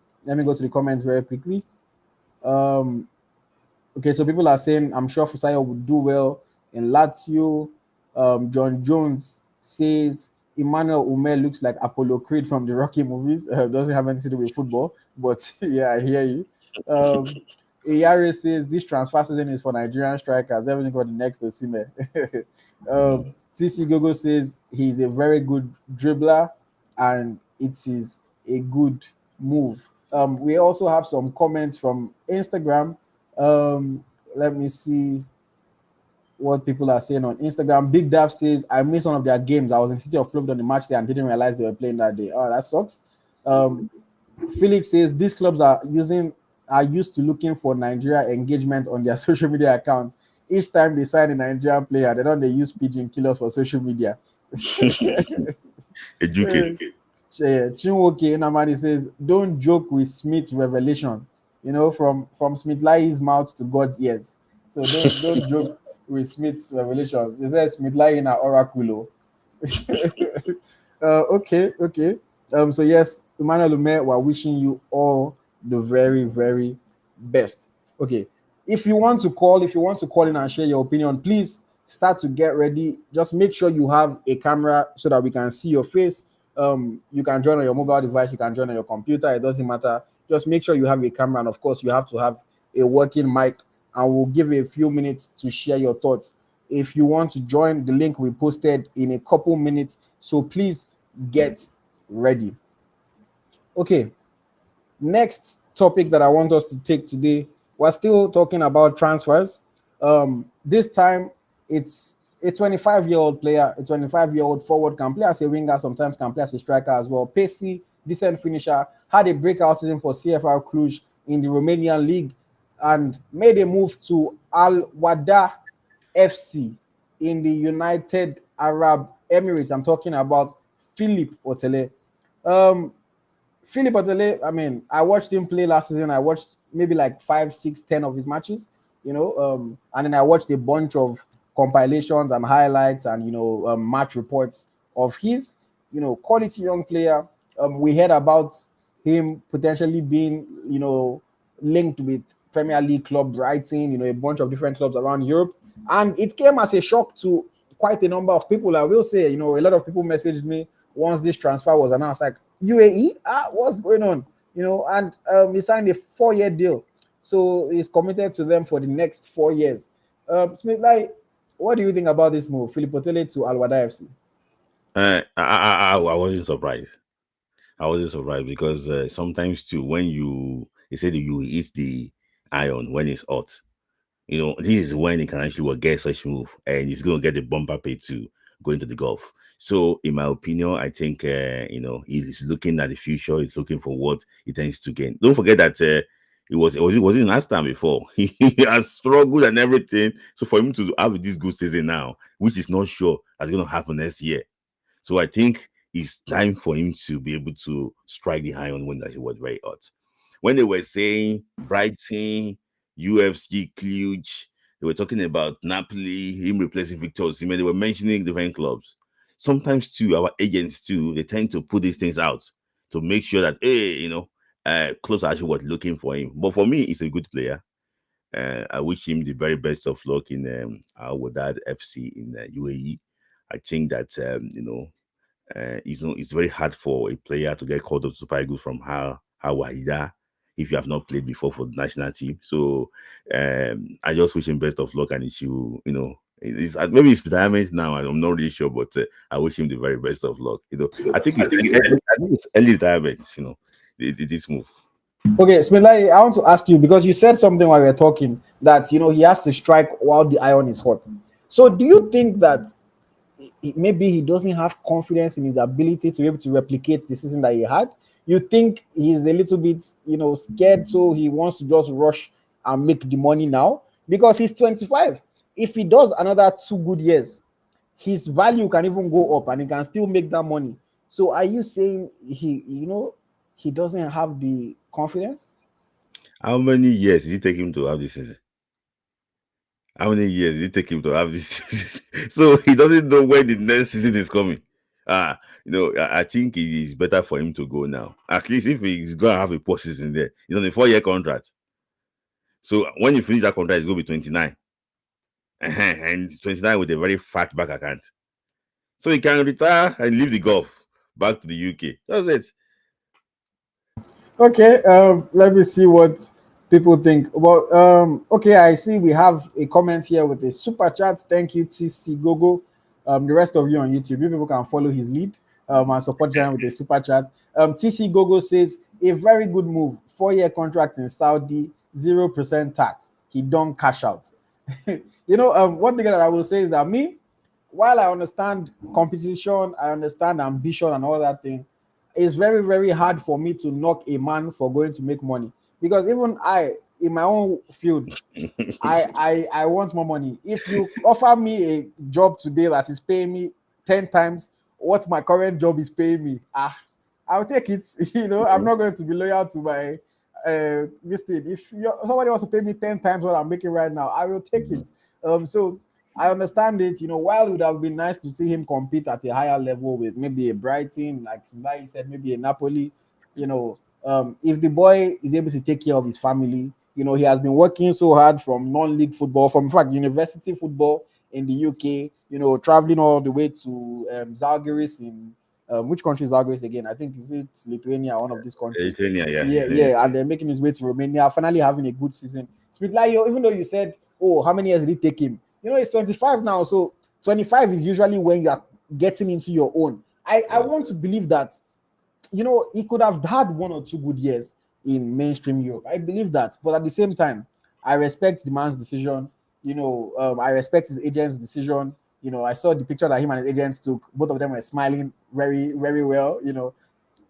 Speaker 1: Okay, so people are saying, I'm sure Fisayo would do well in Lazio. John Jones says, Emmanuel Ume looks like Apollo Creed from the Rocky movies. Doesn't have anything to do with football, but yeah, I hear you. Iyare says, this transfer season is for Nigerian strikers. Everything for the next Osimhen. TC Gogo says he's a very good dribbler and it is a good move. We also have some comments from Instagram. Let me see what people are saying on Instagram. Big Dav says, I missed one of their games. I was in City of Club on the match day and didn't realize they were playing that day. Oh, that sucks. Felix says these clubs are used to looking for Nigeria engagement on their social media accounts. Each time they sign a Nigerian player, they use pigeon killers for social media.
Speaker 2: Educate.
Speaker 1: Chinwoke Namani says, don't joke with Smith's revelation. From Smith Layi's mouth to God's ears. So don't joke with Smith's revelations. They said Smith Layi in an oracle. Okay. So yes, Emmanuel Ume, we're wishing you all the very, very best. Okay. If you want to call in and share your opinion, please start to get ready. Just make sure you have a camera so that we can see your face. You can join on your mobile device, you can join on your computer, it doesn't matter. Just make sure you have a camera, and of course you have to have a working mic, and we'll give you a few minutes to share your thoughts. If you want to join, the link we posted in a couple minutes, so please get ready. Okay, next topic that I want us to take today, we're still talking about transfers. This time it's a 25-year-old player, a 25-year-old forward, can play as a winger, sometimes can play as a striker as well. Pacey, decent finisher, had a breakout season for CFR Cluj in the Romanian league and made a move to Wahda FC in the United Arab Emirates. I'm talking about Philip Otele. Philip Otele, I mean, I watched him play last season. I watched maybe like 5, 6, 10 of his matches, and then I watched a bunch of compilations and highlights and, match reports of his, quality young player, We heard about him potentially being, linked with Premier League club Brighton, a bunch of different clubs around Europe. And it came as a shock to quite a number of people. I will say, a lot of people messaged me once this transfer was announced, like, UAE, what's going on? And he signed a 4-year deal. So he's committed to them for the next 4 years. Smith, like, what do you think about this move, Philip Otele to Al Wahda FC?
Speaker 2: I wasn't surprised. I wasn't surprised because sometimes too, when they say that you eat the iron when it's hot, this is when it can actually get such move, and it's going to get the bumper pay to go into the golf. So, in my opinion, I think he's looking at the future. He's looking for what he tends to gain. Don't forget that it was in last time before. He has struggled and everything. So for him to have this good season now, which is not sure that's going to happen next year. So I think it's time for him to be able to strike the iron when that was very hot. When they were saying Brighton, UFC, Cluj, they were talking about Napoli, him replacing Victor Osimhen. They were mentioning different clubs. Sometimes too, our agents too, they tend to put these things out to make sure that clubs are actually what looking for him. But for me, he's a good player. I wish him the very best of luck in Al Wahda FC in UAE. I think that it's very hard for a player to get called up to Super Eagles from Wahda if you have not played before for the national team. So I just wish him best of luck, and maybe it's retirement now. I'm not really sure, but I wish him the very best of luck. I think it's early retirement. This move.
Speaker 1: Okay, Smilai, I want to ask you because you said something while we were talking that he has to strike while the iron is hot. So, do you think that maybe he doesn't have confidence in his ability to be able to replicate the season that he had? You think he's a little bit, scared, so he wants to just rush and make the money now because he's 25. If he does another 2 good years, his value can even go up and he can still make that money. So, are you saying he doesn't have the confidence?
Speaker 2: How many years did it take him to have this season? How many years did it take him to have this season? So he doesn't know when the next season is coming. I think it is better for him to go now. At least if he's going to have a post season there, he's on a 4-year contract. So when you finish that contract, it's going to be 29. And 29 with a very fat bank account. So he can retire and leave the golf back to the UK. That's it.
Speaker 1: Okay, let me see what people think. Well, okay, I see we have a comment here with a super chat. Thank you, TC Gogo. The rest of you on YouTube, you people can follow his lead and support Jan with a super chat. TC Gogo says a very good move. 4-year contract in Saudi, 0% tax. He don't cash out. One thing that I will say is that while I understand competition, I understand ambition and all that thing, it's very, very hard for me to knock a man for going to make money because even I, in my own field, I want more money. If you offer me a job today that is paying me 10 times what my current job is paying me, I'll take it. I'm not going to be loyal to my this thing. If somebody wants to pay me 10 times what I'm making right now, I will take it. So I understand it. While it would have been nice to see him compete at a higher level with maybe a Brighton, like somebody said, maybe a Napoli, if the boy is able to take care of his family, he has been working so hard from non-league football, from in fact university football in the UK, traveling all the way to Zalgiris in which country is Zalgiris again? I think is it Lithuania, one of these countries.
Speaker 2: Lithuania, yeah.
Speaker 1: Yeah, yeah, and they're making his way to Romania, finally having a good season. Smith Layi, even though you said, oh, how many years did it take him? He's 25 now, so 25 is usually when you are getting into your own. I want to believe that he could have had 1 or 2 good years in mainstream Europe. I believe that, but at the same time, I respect the man's decision. I respect his agent's decision. I saw the picture that him and his agents took. Both of them were smiling very, very well.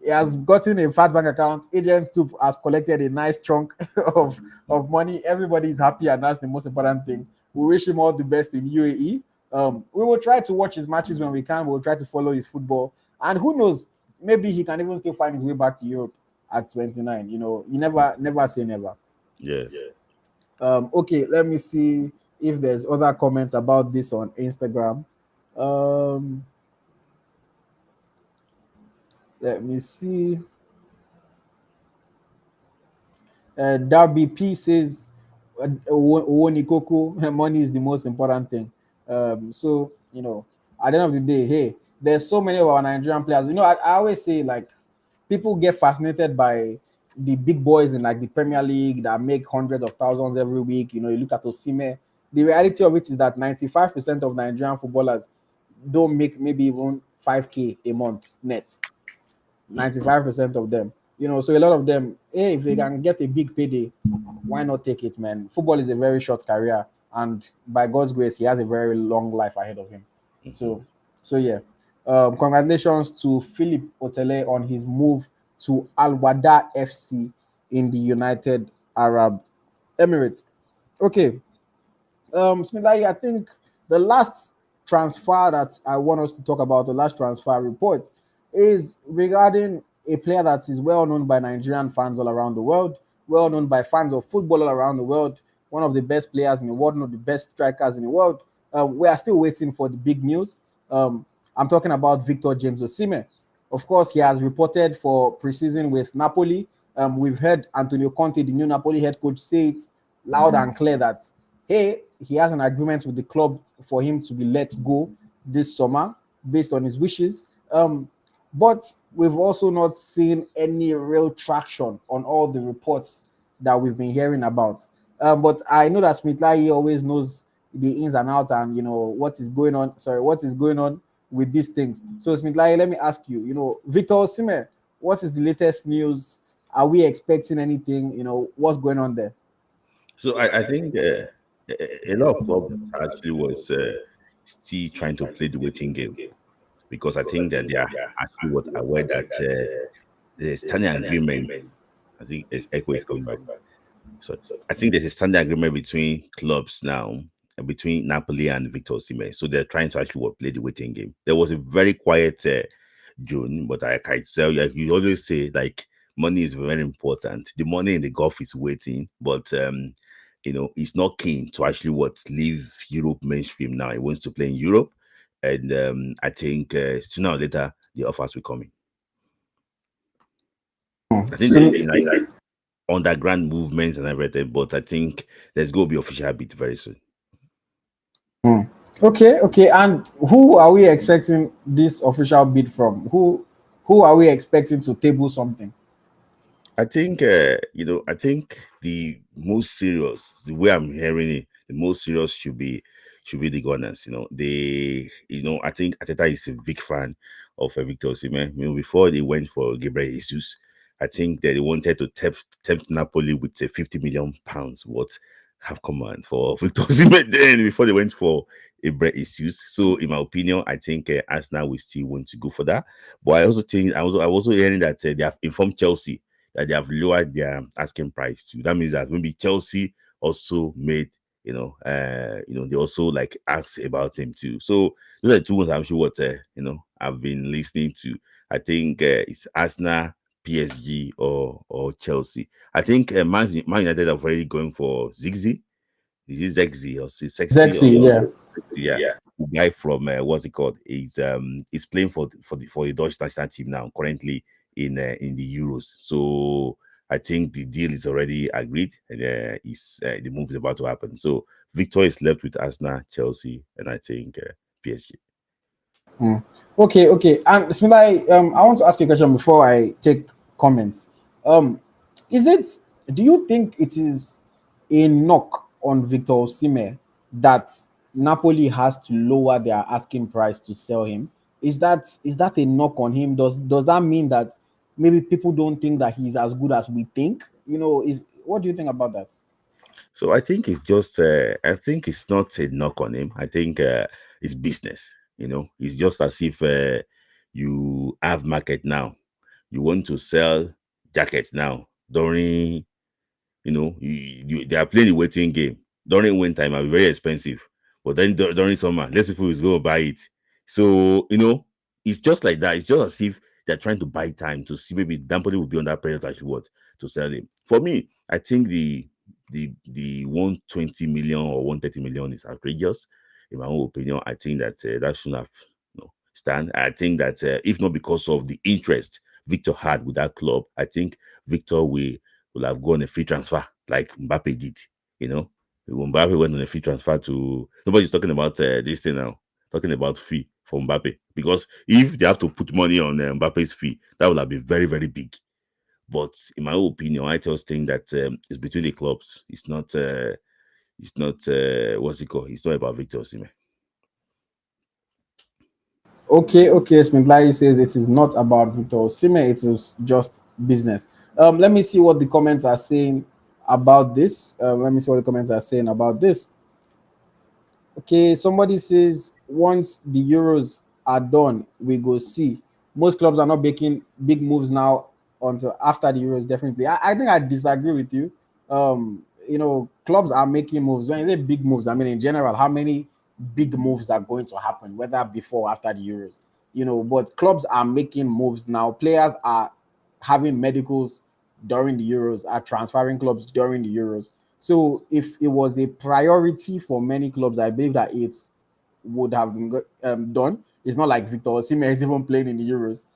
Speaker 1: He has gotten a fat bank account. Agents too has collected a nice chunk of money. Everybody is happy, and that's the most important thing. We wish him all the best in UAE. We will try to watch his matches when we can. We'll try to follow his football, and who knows, maybe he can even still find his way back to Europe at 29. You never say never.
Speaker 2: Yes.
Speaker 1: Okay, let me see if there's other comments about this on Instagram. Um, Let me see. Darby P says, Owonikoko, money is the most important thing. So, at the end of the day, hey, there's so many of our Nigerian players. I always say, like, people get fascinated by the big boys in like the Premier League that make hundreds of thousands every week. You look at Osime. The reality of it is that 95% of Nigerian footballers don't make maybe even 5K a month net. 95% of them. So a lot of them, hey, if they can get a big payday, why not take it, man? Football is a very short career, and by God's grace, he has a very long life ahead of him.
Speaker 2: Mhm.
Speaker 1: So yeah. Congratulations to Philip Otele on his move to Al Wahda FC in the United Arab Emirates. Okay, Smith Layi, I think the last transfer that I want us to talk about, the last transfer report, is regarding a player that is well known by Nigerian fans all around the world, well known by fans of football all around the world, one of the best players in the world, one of the best strikers in the world. We are still waiting for the big news. I'm talking about Victor James Osimhen. Of course, he has reported for preseason with Napoli. We've heard Antonio Conte, the new Napoli head coach, say it loud and clear that hey, he has an agreement with the club for him to be let go this summer based on his wishes. But we've also not seen any real traction on all the reports that we've been hearing about. But I know that Smith Lai always knows the ins and outs and what is going on. Sorry, what is going on with these things. So Smith Lai, let me ask you. Victor Osimhen, what is the latest news? Are we expecting anything? What's going on there?
Speaker 2: So I think a lot of clubs actually was still trying to play the waiting game because I think that they are actually what aware that the standing agreement. I think Echo is coming back. So I think there's a standing agreement between clubs now, between Napoli and Victor Osimhen. So they're trying to actually play the waiting game. There was a very quiet June, but I can tell you, like you always say, like money is very important. The money in the golf is waiting, but he's not keen to actually leave Europe mainstream now. He wants to play in Europe, and I think sooner or later the offers will come in. I think there's
Speaker 1: So,
Speaker 2: been like underground movements and everything, but I think there's going to be official bit very soon.
Speaker 1: okay, okay. And who are we expecting this official bid from? Who are we expecting to table something?
Speaker 2: I think I think the most serious, the way I'm hearing it, the most serious should be the Gunners. I think Ateta is a big fan of Victor Osimhen. Before they went for Gabriel Jesus, I think that they wanted to tempt Napoli with a 50 million pounds worth have command for Victor Osimhen. Then before they went for Gabriel Jesus, so in my opinion, I think Arsenal will still want to go for that. But I also think I was also hearing that they have informed Chelsea that they have lowered their asking price to. That means that maybe Chelsea also made, they also like asked about him too. So those are the two ones I'm sure what I've been listening to. I think it's Arsenal, PSG, or Chelsea. I think Man United are already going for Ziggy. Is it Zexy or Sexy
Speaker 1: Zexi,
Speaker 2: or
Speaker 1: yeah.
Speaker 2: Sexy? Yeah, the guy from what's it called? He's playing for the Dutch national team now, currently in the Euros. So I think the deal is already agreed, and the move is about to happen. So Victor is left with Arsenal, Chelsea, and I think PSG.
Speaker 1: Hmm. Okay, okay. And Smilai, I want to ask you a question before I take comments. Um, is it? Do you think it is a knock on Victor Osimhen that Napoli has to lower their asking price to sell him? Is that a knock on him? Does that mean that maybe people don't think that he's as good as we think? Is what do you think about that?
Speaker 2: So I think it's just I think it's not a knock on him. I think it's business. It's just as if you have market now. You want to sell jackets now during they are playing the waiting game during winter time. Are very expensive, but then during summer, less people is going to buy it. So it's just like that. It's just as if they're trying to buy time to see maybe Dampoli will be under pressure to actually what to sell him. For me, I think the 120 million or 130 million is outrageous. In my own opinion, I think that that shouldn't have stand. I think that if not because of the interest Victor had with that club, I think Victor will have gone a free transfer like Mbappe did. You know, when Mbappe went on a free transfer to, nobody's talking about this thing now, talking about fee for Mbappe, because if they have to put money on Mbappe's fee, that will have been very, very big. But in my opinion, I just think that it's between the clubs. It's not. What's it called? It's not about Victor Osimhen.
Speaker 1: Okay, Smith Layi says it is not about Victor Osimhen, it is just business. Let me see what the comments are saying about this. Let me see what the comments are saying about this. Okay, somebody says once the Euros are done, we go see. Most clubs are not making big moves now until after the Euros. Definitely, I think I disagree with you. Clubs are making moves. When you say big moves, I mean in general, how many big moves are going to happen, whether before or after the Euros? But clubs are making moves now. Players are having medicals during the Euros, are transferring clubs during the Euros. So if it was a priority for many clubs, I believe that it would have been done. It's not like Victor Osimhen is even playing in the Euros,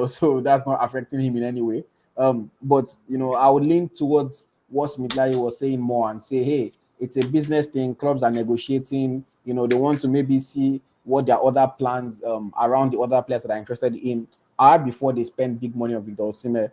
Speaker 1: so that's not affecting him in any way. But I would lean towards what Smith Layi was saying more and say, hey, it's a business thing. Clubs are negotiating. They want to maybe see what their other plans around the other players that are interested in are before they spend big money on Victor Osimhen.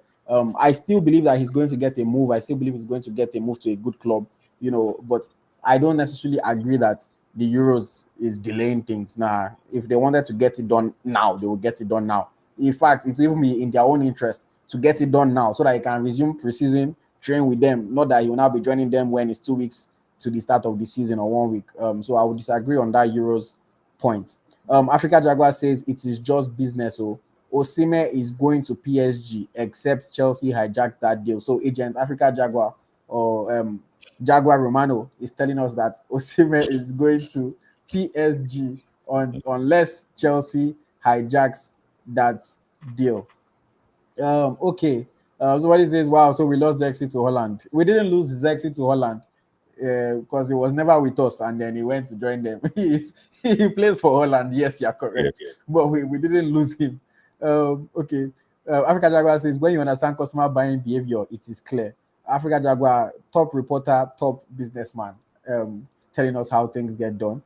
Speaker 1: I still believe that he's going to get a move. I still believe he's going to get a move to a good club, but I don't necessarily agree that the Euros is delaying things. Nah, if they wanted to get it done now, they will get it done now. In fact, it's even be in their own interest to get it done now so that he can resume preseason train with them. Not that he will now be joining them when it's 2 weeks to the start of the season or 1 week. So I would disagree on that Euros point. Africa Jaguar says it is just business. So Osimhen is going to PSG, except Chelsea hijacked that deal. So agents, Africa Jaguar or Jaguar Romano is telling us that Osimhen is going to PSG unless Chelsea hijacks that deal. Okay. Somebody says, wow, so we lost Zexi to Holland. We didn't lose Zexi to Holland because he was never with us and then he went to join them. He plays for Holland. Yes, you're correct.
Speaker 2: Yeah.
Speaker 1: But we didn't lose him. Okay. Africa Jaguar says, when you understand customer buying behavior, it is clear. Africa Jaguar, top reporter, top businessman, telling us how things get done.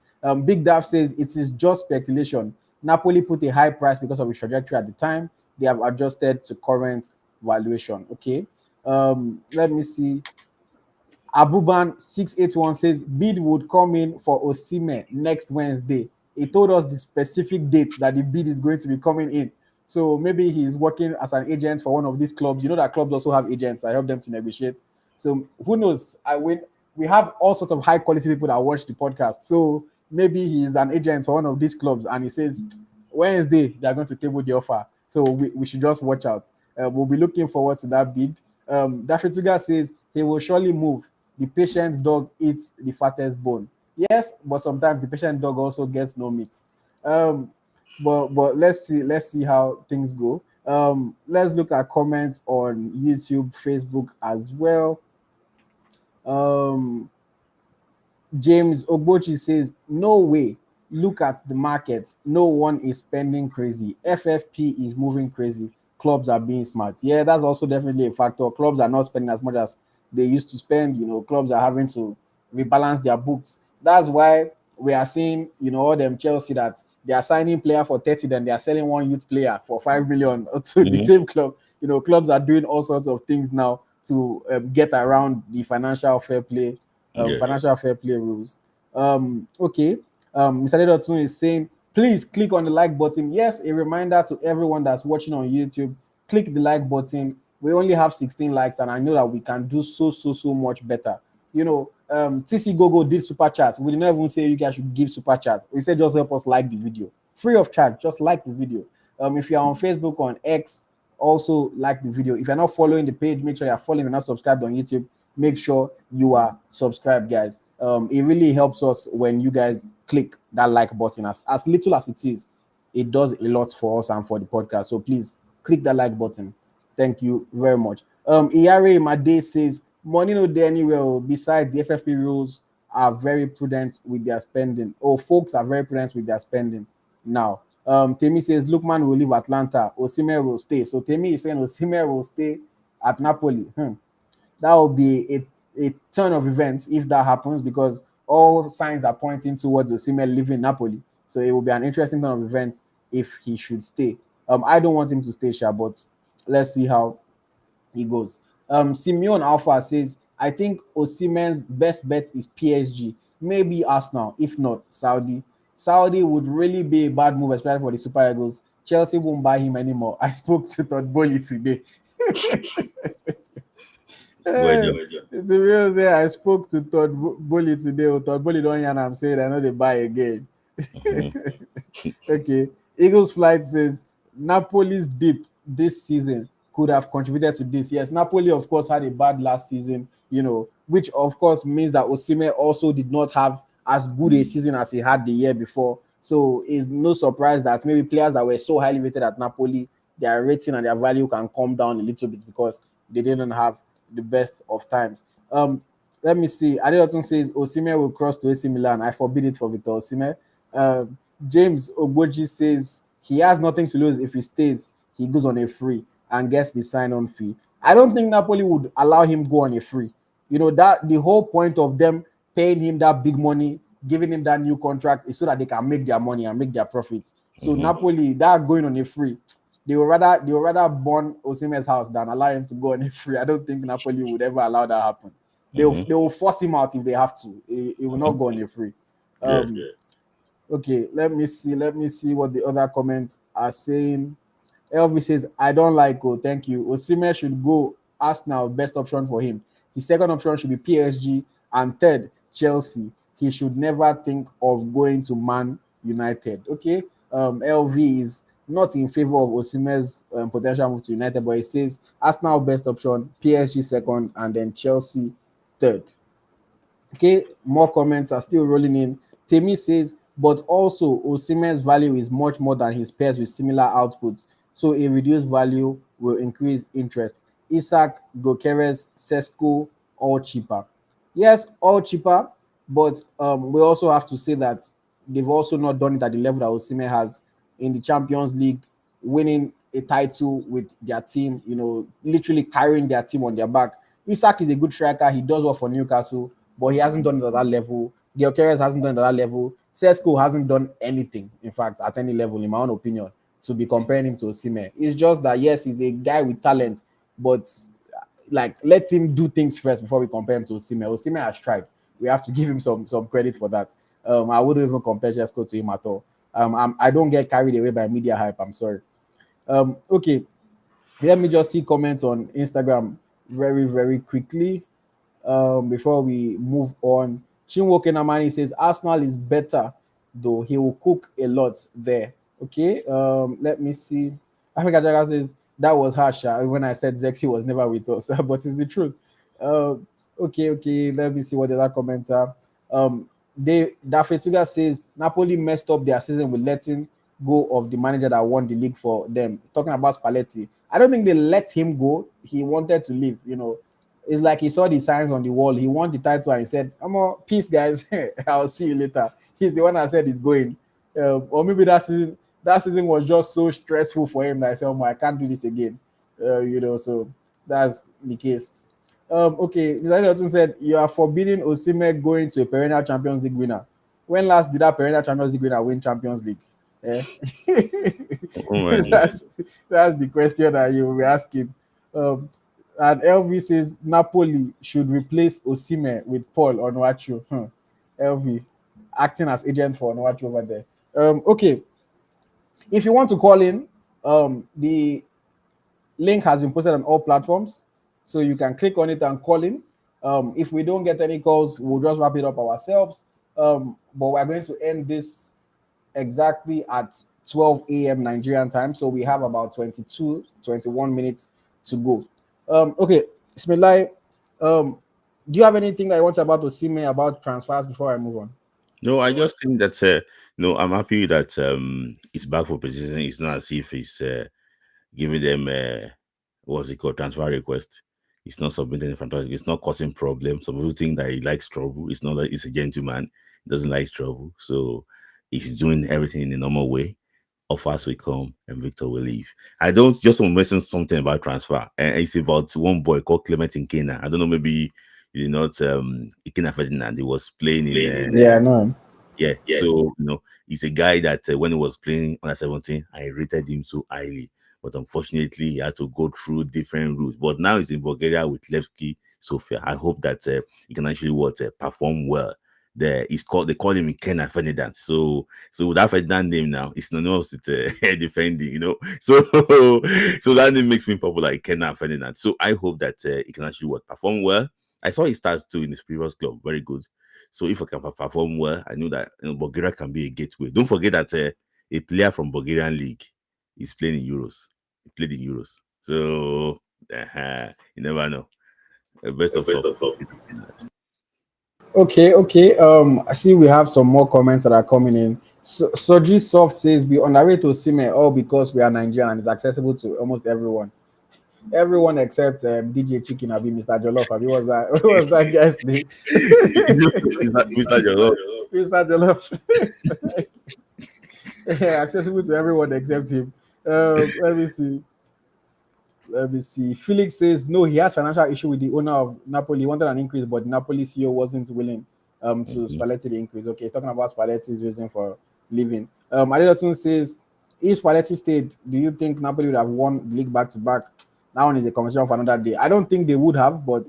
Speaker 1: Big Dav says, it is just speculation. Napoli put a high price because of the trajectory at the time. They have adjusted to current valuation. Okay. Let me see. Abuban 681 says bid would come in for Osimhen next Wednesday. He told us the specific dates that the bid is going to be coming in. So maybe he's working as an agent for one of these clubs. You know that clubs also have agents. I help them to negotiate. So who knows? We have all sorts of high quality people that watch the podcast. So maybe he's an agent for one of these clubs and he says Wednesday they're going to table the offer. So we should just watch out. We'll be looking forward to that bid. Dafituga says he will surely move. The patient dog eats the fattest bone. Yes, but sometimes the patient dog also gets no meat. But let's see how things go. Let's look at comments on YouTube, Facebook as well. James Ogbochi says, no way. Look at the market. No one is spending crazy. FFP is moving crazy. Clubs are being smart. Yeah, that's also definitely a factor. Clubs are not spending as much as they used to spend. Clubs are having to rebalance their books. That's why we are seeing, all them Chelsea that they are signing player for 30, then they are selling one youth player for 5 million to the same club. Clubs are doing all sorts of things now to get around the financial fair play rules. Okay. Mr. Dedotun is saying, please click on the like button. Yes, a reminder to everyone that's watching on YouTube, click the like button. We only have 16 likes, and I know that we can do so much better. TC Gogo did super chat. We did not even say you guys should give super chat. We said just help us like the video. Free of charge, just like the video. If you're on Facebook, on X, also like the video. If you're not following the page, make sure you're following and not subscribed on YouTube. Make sure you are subscribed, guys. It really helps us when you guys click that like button. As little as it is, it does a lot for us and for the podcast. So please click that like button. Thank you very much. Iyare Made says, money no there anywhere. Besides, the FFP rules are very prudent with their spending. Folks are very prudent with their spending now. Temi says Lookman will leave Atlanta. Osimhen will stay. So Temi is saying Osimhen will stay at Napoli. That will be a turn of events if that happens, because all signs are pointing towards Osimhen leaving Napoli. So it will be an interesting turn of events if he should stay. I don't want him to stay, Sha, but let's see how he goes. Simeon Alpha says, I think Osimhen's best bet is PSG, maybe Arsenal, if not Saudi. Saudi would really be a bad move, especially for the Super Eagles. Chelsea won't buy him anymore. I spoke to Todd Bowley today.
Speaker 2: Well
Speaker 1: Hey,
Speaker 2: done.
Speaker 1: it's a real say. I spoke to Todd Bowley today. Todd Bowley don't hear I'm saying I know they buy again.
Speaker 2: Mhm.
Speaker 1: Okay. Eagles Flight says Napoli's dip this season could have contributed to this. Yes, Napoli, of course, had a bad last season, which of course means that Osimhen also did not have as good a season as he had the year before. So it's no surprise that maybe players that were so highly rated at Napoli, their rating and their value can come down a little bit because they didn't have the best of times. Let me see. Adeotun says Osimhen will cross to AC Milan. I forbid it for Victor Osimhen. Um, James Ogboji says he has nothing to lose if he stays. He goes on a free and gets the sign-on fee. I don't think Napoli would allow him go on a free. That the whole point of them paying him that big money, giving him that new contract, is so that they can make their money and make their profits. So
Speaker 2: Mhm.
Speaker 1: Napoli, that going on a free, they will rather burn Osimhen's house than allow him to go on a free. I don't think Napoli would ever allow that happen.
Speaker 2: Mhm.
Speaker 1: They will force him out if they have to. He will not
Speaker 2: Mhm.
Speaker 1: go on a free.
Speaker 2: Yeah.
Speaker 1: Okay, let me see. Let me see what the other comments are saying. Elvis says, I don't like go. Thank you. Osimhen should go Arsenal, best option for him. His second option should be PSG, and third, Chelsea. He should never think of going to Man United. Okay. LV is not in favor of Osimhen's potential move to United, but he says Arsenal best option, PSG second, and then Chelsea third. Okay, more comments are still rolling in. Temi says, but also Osimhen's value is much more than his peers with similar output. So a reduced value will increase interest. Isaac, Gokeres, Sesko, all cheaper. Yes, all cheaper, but we also have to say that they've also not done it at the level that Osimhen has in the Champions League, winning a title with their team, literally carrying their team on their back. Isaac is a good striker. He does well for Newcastle, but he hasn't done it at that level. Gyökeres hasn't done it at that level. Sesko hasn't done anything, in fact, at any level, in my own opinion, to be comparing him to Osimhen. It's just that, yes, he's a guy with talent, but like, let him do things first before we compare him to Osimhen. Osimhen has tried. We have to give him some credit for that. I wouldn't even compare Sesko to him at all. I don't get carried away by media hype. I'm sorry. Okay, let me just see comments on Instagram very, very quickly before we move on. Chinwoke Namani says Arsenal is better, though he will cook a lot there. Okay, let me see. Africa Jaga says that was harsh when I said Zexi was never with us, but it's the truth. Okay, let me see what the other comments are. Dafetuga says Napoli messed up their season with letting go of the manager that won the league for them. Talking about Spalletti, I don't think they let him go. He wanted to leave. It's like he saw the signs on the wall. He won the title and he said, "I'm on peace, guys. I'll see you later." He's the one that said he's going. Or maybe that season was just so stressful for him that I said, "Oh my, I can't do this again." So that's the case. Okay, Mr. Hilton said you are forbidding Osimhen going to a perennial Champions League winner. When last did that perennial Champions League winner win Champions League? Eh?
Speaker 2: Oh my God.
Speaker 1: that's the question that you will ask him. Um, and LV says Napoli should replace Osimhen with Paul Onuachu. LV acting as agent for Onuachu over there. Okay, if you want to call in, the link has been posted on all platforms, so you can click on it and call in. If we don't get any calls, we'll just wrap it up ourselves. But we're going to end this exactly at 12 a.m. Nigerian time, so we have about 21 minutes to go. Okay, Smith do you have anything that you want about Osimhen about transfers before I move on?
Speaker 2: No, I just think that no, I'm happy that it's back for precision. It's not as if it's giving them what's it called, transfer request. It's not submitting a fantastic. It's not causing problems. Some people think that he likes trouble. It's not that he's a gentleman. He doesn't like trouble. So he's doing everything in a normal way. offers will come and Victor will leave. I don't just want to mention something about transfer. And it's about one boy called Clement in Kenya. I don't know, maybe you know not Ikena Ferdinand. He was playing in
Speaker 1: Yeah, I know him.
Speaker 2: yeah. So he's a guy that when he was playing under 17, I rated him so highly. But unfortunately, he had to go through different routes. But now he's in Bulgaria with Levski Sofia. I hope that he can actually perform well. They call him Kenna Ferdinand. So that Ferdinand name now is synonymous with defending, So so that name makes me popular, like Kenna Ferdinand. So I hope that he can actually perform well. I saw his stats too in his previous club, very good. So if I can perform well, I know that Bulgaria can be a gateway. Don't forget that a player from Bulgarian league is playing in Euros. He played in Euros. So you never know. Best of luck.
Speaker 1: Okay. I see we have some more comments that are coming in. Soji Soft says we underrate Osimhen all because we are Nigerian and it's accessible to almost everyone. Everyone except DJ Chicken Abi Mr. Jollof. Abi, what was that guy's name?
Speaker 2: Mr. Jollof.
Speaker 1: Mr. Jollof. Yeah, accessible to everyone except him. Let me see. Felix says no, he has financial issue with the owner of Napoli. He wanted an increase, but Napoli CEO wasn't willing to Spalletti the increase. Okay, talking about Spalletti's reason for leaving. Adeotun says if Spalletti stayed, do you think Napoli would have won the league back to back? That one is a conversation for another day. I don't think they would have, but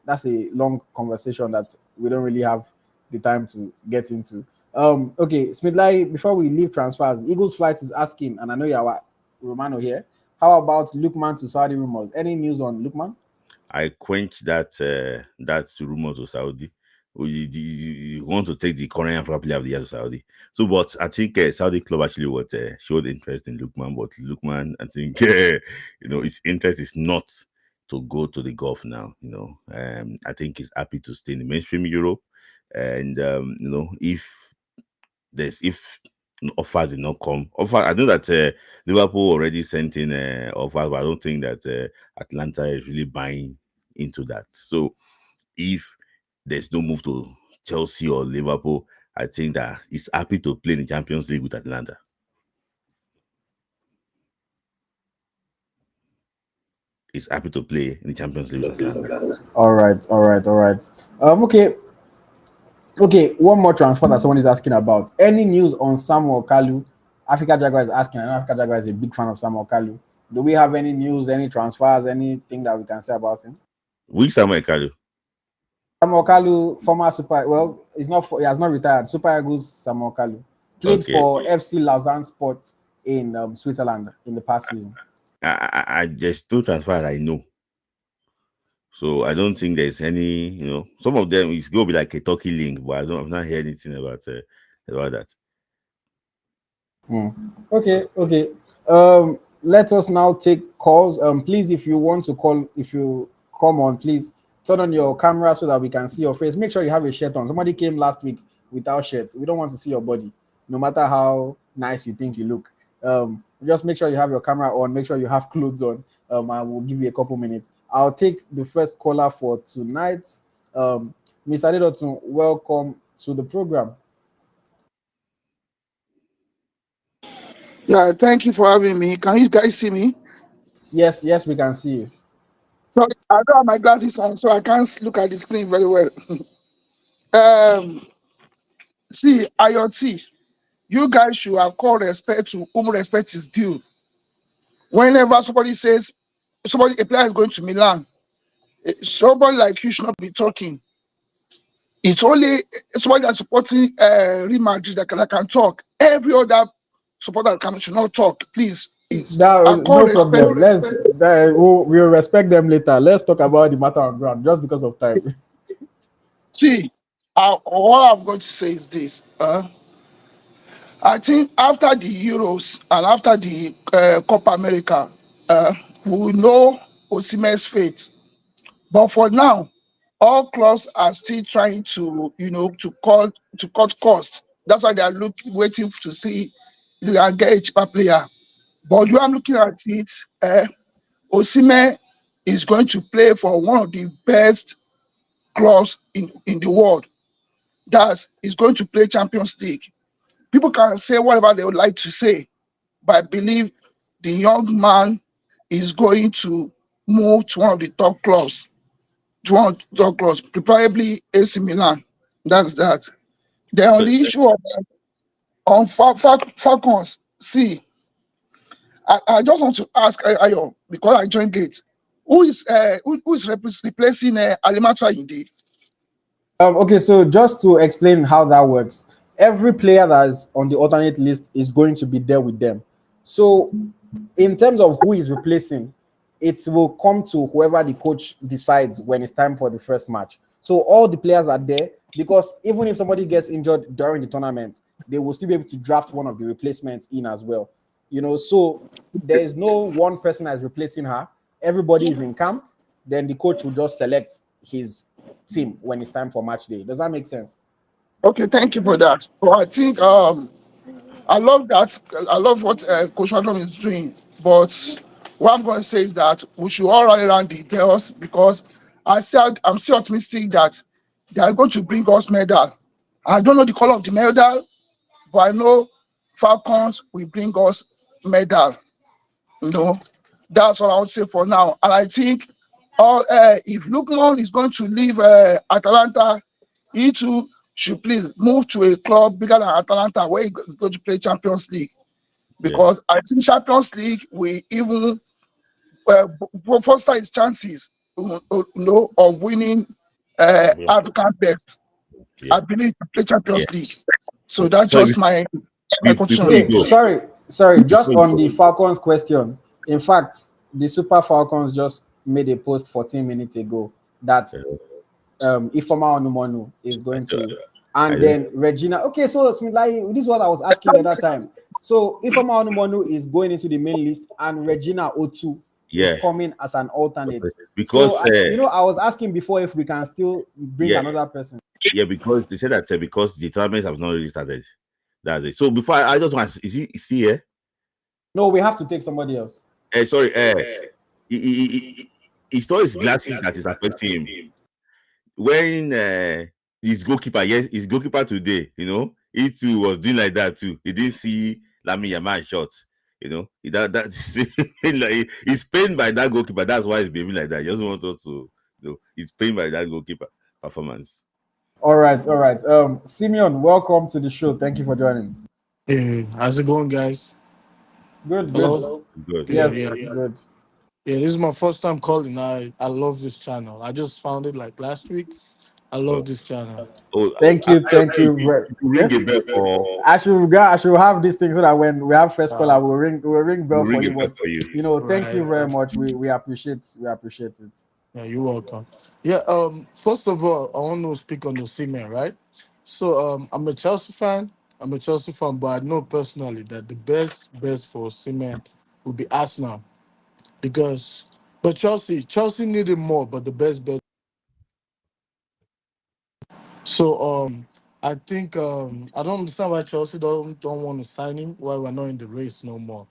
Speaker 1: that's a long conversation that we don't really have the time to get into. Okay, Smith Layi, before we leave transfers, Eagles Flight is asking, and I know you are Romano here. How about Lukman to Saudi rumors? Any news on Lukman?
Speaker 2: I quenched that rumor to Saudi. You want to take the current African player of the year to Saudi. So, but I think Saudi club actually showed interest in Lukman. But Lukman, I think his interest is not to go to the Gulf now. I think he's happy to stay in the mainstream Europe, and if offers did not come. I know that Liverpool already sent in offers, but I don't think that Atlanta is really buying into that. So if there's no move to Chelsea or Liverpool, I think that he's happy to play in the Champions League with Atlanta. He's happy to play in the Champions League with Atlanta.
Speaker 1: All right. Okay, one more transfer that someone is asking about. Any news on Samuel Kalu? Africa Jaguar is asking. I know Africa Jaguar is a big fan of Samuel Kalu. Do we have any news, any transfers, anything that we can say about him?
Speaker 2: Which Samuel Kalu?
Speaker 1: Samuel Kalu, former Super. Well, he has not retired. Super Eagles Samuel Kalu played for FC Lausanne Sport in Switzerland in the past season.
Speaker 2: I just two transfers I know. So I don't think there's any, some of them is going to be like a Turkey link, but I've not heard anything about that.
Speaker 1: Okay. Let us now take calls. Please, if you want to call, if you come on, please turn on your camera so that we can see your face. Make sure you have a shirt on. Somebody came last week without shirts. We don't want to see your body, no matter how nice you think you look. Just make sure you have your camera on. Make sure you have clothes on. I will give you a couple minutes. I'll take the first caller for tonight. Mr. Adeotun, welcome to the program.
Speaker 3: Yeah, thank you for having me. Can you guys see me?
Speaker 1: Yes, we can see you.
Speaker 3: Sorry, I don't have my glasses on, so I can't look at the screen very well. See, AyoT, you guys should have called respect to whom respect is due. Whenever somebody says a player is going to Milan, somebody like you should not be talking. It's only somebody that's supporting Real Madrid that can talk. Every other supporter should not talk, please.
Speaker 1: No problem. We'll respect them later. Let's talk about the matter on ground, just because of time.
Speaker 3: See, all I'm going to say is this. I think after the Euros and after the Copa America, we will know Osimhen's fate. But for now, all clubs are still trying to cut costs. That's why they are waiting to see they can get a cheaper player. But you are looking at it, Osimhen is going to play for one of the best clubs in the world. Is going to play Champions League. People can say whatever they would like to say, but I believe the young man is going to move to one of the top clubs, preferably AC Milan. That's that. Then on
Speaker 2: So
Speaker 3: the issue of Falcons, see, I just want to ask Ayo, because I joined Gate, who is replacing Alimatra Inde?
Speaker 1: Okay, so just to explain how that works, every player that is on the alternate list is going to be there with them. So, in terms of who is replacing, it will come to whoever the coach decides when it's time for the first match. So, all the players are there because even if somebody gets injured during the tournament, they will still be able to draft one of the replacements in as well. So there is no one person that's replacing her. Everybody is in camp. Then the coach will just select his team when it's time for match day. Does that make sense?
Speaker 3: Okay, thank you for that. Well, I think I love that. I love what Coach Adam is doing. But what I'm going to say is that we should all rally around the girls because I'm still optimistic that they are going to bring us medal. I don't know the color of the medal, but I know Falcons will bring us medal. You know, that's what I would say for now. And I think if Lukman is going to leave Atalanta, he too should please move to a club bigger than Atalanta where he's going to play Champions League.
Speaker 2: yeah,
Speaker 3: Because I think Champions League will even foster his chances, of winning
Speaker 2: yeah,
Speaker 3: African best.
Speaker 2: yeah.
Speaker 3: I believe to play
Speaker 2: Yeah.
Speaker 3: Champions League. So that's
Speaker 2: Sorry,
Speaker 3: just my
Speaker 2: before
Speaker 3: contribution.
Speaker 2: you
Speaker 1: Okay,
Speaker 2: go,
Speaker 1: sorry. Just
Speaker 2: before you
Speaker 1: on
Speaker 2: go,
Speaker 1: the Falcons question. In fact, the Super Falcons just made a post 14 minutes ago that
Speaker 2: uh,
Speaker 1: Ifeoma Onumonu is
Speaker 2: I
Speaker 1: going
Speaker 2: don't,
Speaker 1: to,
Speaker 2: I
Speaker 1: and
Speaker 2: don't,
Speaker 1: then Regina. Okay, so Smith Layi, this is what I was asking the other time. So Ifeoma Onumonu is going into the main list, and Regina Otu is
Speaker 2: yeah,
Speaker 1: coming as an alternate. So
Speaker 2: because
Speaker 1: I was asking before if we can still bring
Speaker 2: yeah,
Speaker 1: another person.
Speaker 2: yeah, because they said that because the tournament have not really started. That's it. So before I just want, is he here?
Speaker 1: No, we have to take somebody else.
Speaker 2: Sorry, it's not his glasses that is affecting him. When his goalkeeper, yes, his goalkeeper today, he too was doing like that too. He didn't see Lami Yamal shot. Like, he's pained by that goalkeeper. That's why he's behaving like that. He doesn't want us to, he's pained by that goalkeeper performance.
Speaker 1: All right, all right. Simeon, welcome to the show. Thank you for joining.
Speaker 4: Hey, how's it going, guys?
Speaker 1: Good, good.
Speaker 4: Hello?
Speaker 2: Good,
Speaker 4: Yeah,
Speaker 2: good.
Speaker 1: Yes,
Speaker 4: yeah.
Speaker 1: good.
Speaker 4: Yeah, this is my first time calling. I love this channel. I just found it like last week. I
Speaker 2: Oh,
Speaker 4: love this channel.
Speaker 2: oh,
Speaker 1: Thank you, thank you.
Speaker 2: ring
Speaker 1: Yeah?
Speaker 2: a bell for
Speaker 1: I should have this thing so that when we have first call, I
Speaker 4: Uh,
Speaker 1: will ring bell
Speaker 2: we'll
Speaker 1: for
Speaker 2: ring a
Speaker 1: you.
Speaker 2: bell
Speaker 1: But
Speaker 2: for you.
Speaker 1: thank
Speaker 4: right,
Speaker 1: you very
Speaker 4: right.
Speaker 1: much. We appreciate it.
Speaker 4: Yeah, you're welcome. Yeah, first of all, I want to speak on the Osimhen, right? So I'm a Chelsea fan. I'm a Chelsea fan, but I know personally that the best for Osimhen would be Arsenal because but Chelsea needed more, but the best bet. So I think I don't understand why Chelsea don't want to sign him. Why we're not in the race no more.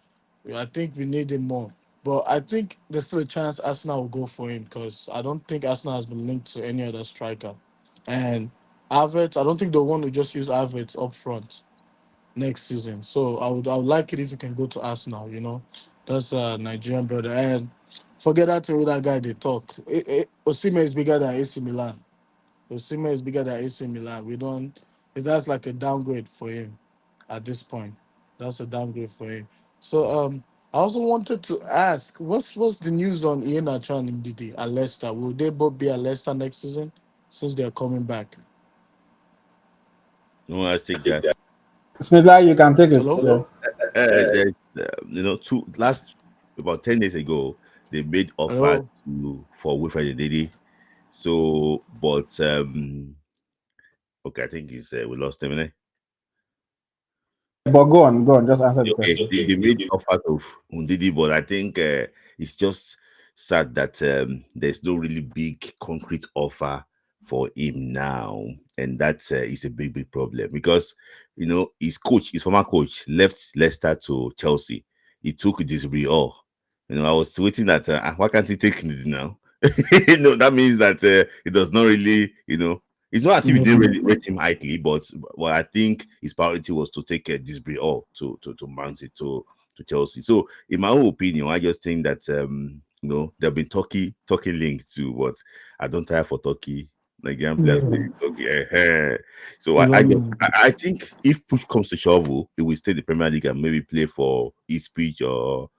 Speaker 4: I think we need him more. But I think there's still a chance Arsenal will go for him because I don't think Arsenal has been linked to any other striker. And Havertz, I don't think they want to just use Havertz up front next season. So I would like it if you can go to Arsenal. That's a Nigerian brother. And forget that thing with that guy they talk. Osimhen is bigger than AC Milan. Osimhen is bigger than AC Milan. We don't. That's like a downgrade for him at this point. That's a downgrade for him. So I also wanted to ask, what's the news on Iheanacho and Ndidi at Leicester? Will they both be at Leicester next season since they're coming back?
Speaker 2: No, I take that.
Speaker 1: Smidla, you can take it.
Speaker 4: Hello.
Speaker 1: Yeah.
Speaker 2: There's, two last about 10 days ago, they made offer
Speaker 4: Hello.
Speaker 2: for Wilfred Ndidi. So, but okay, I think he's we lost him.
Speaker 1: But go on. Just answer the
Speaker 2: Okay,
Speaker 1: question.
Speaker 2: they made offers of Ndidi, but I think it's just sad that there's no really big concrete offer for him now, and that is a big problem because his former coach, left Leicester to Chelsea. He took this all. I was waiting that why can't he take Ndidi now? That means that it does not really, it's not as if he didn't really rate him highly, but I think his priority was to take this all to Man City. So to Chelsea. So, in my own opinion, I just think that there've been Turkey linked to what I don't tire for Turkey. Nigerian players play with Turkey. So I think if push comes to shovel, it will stay the Premier League and maybe play for Ipswich or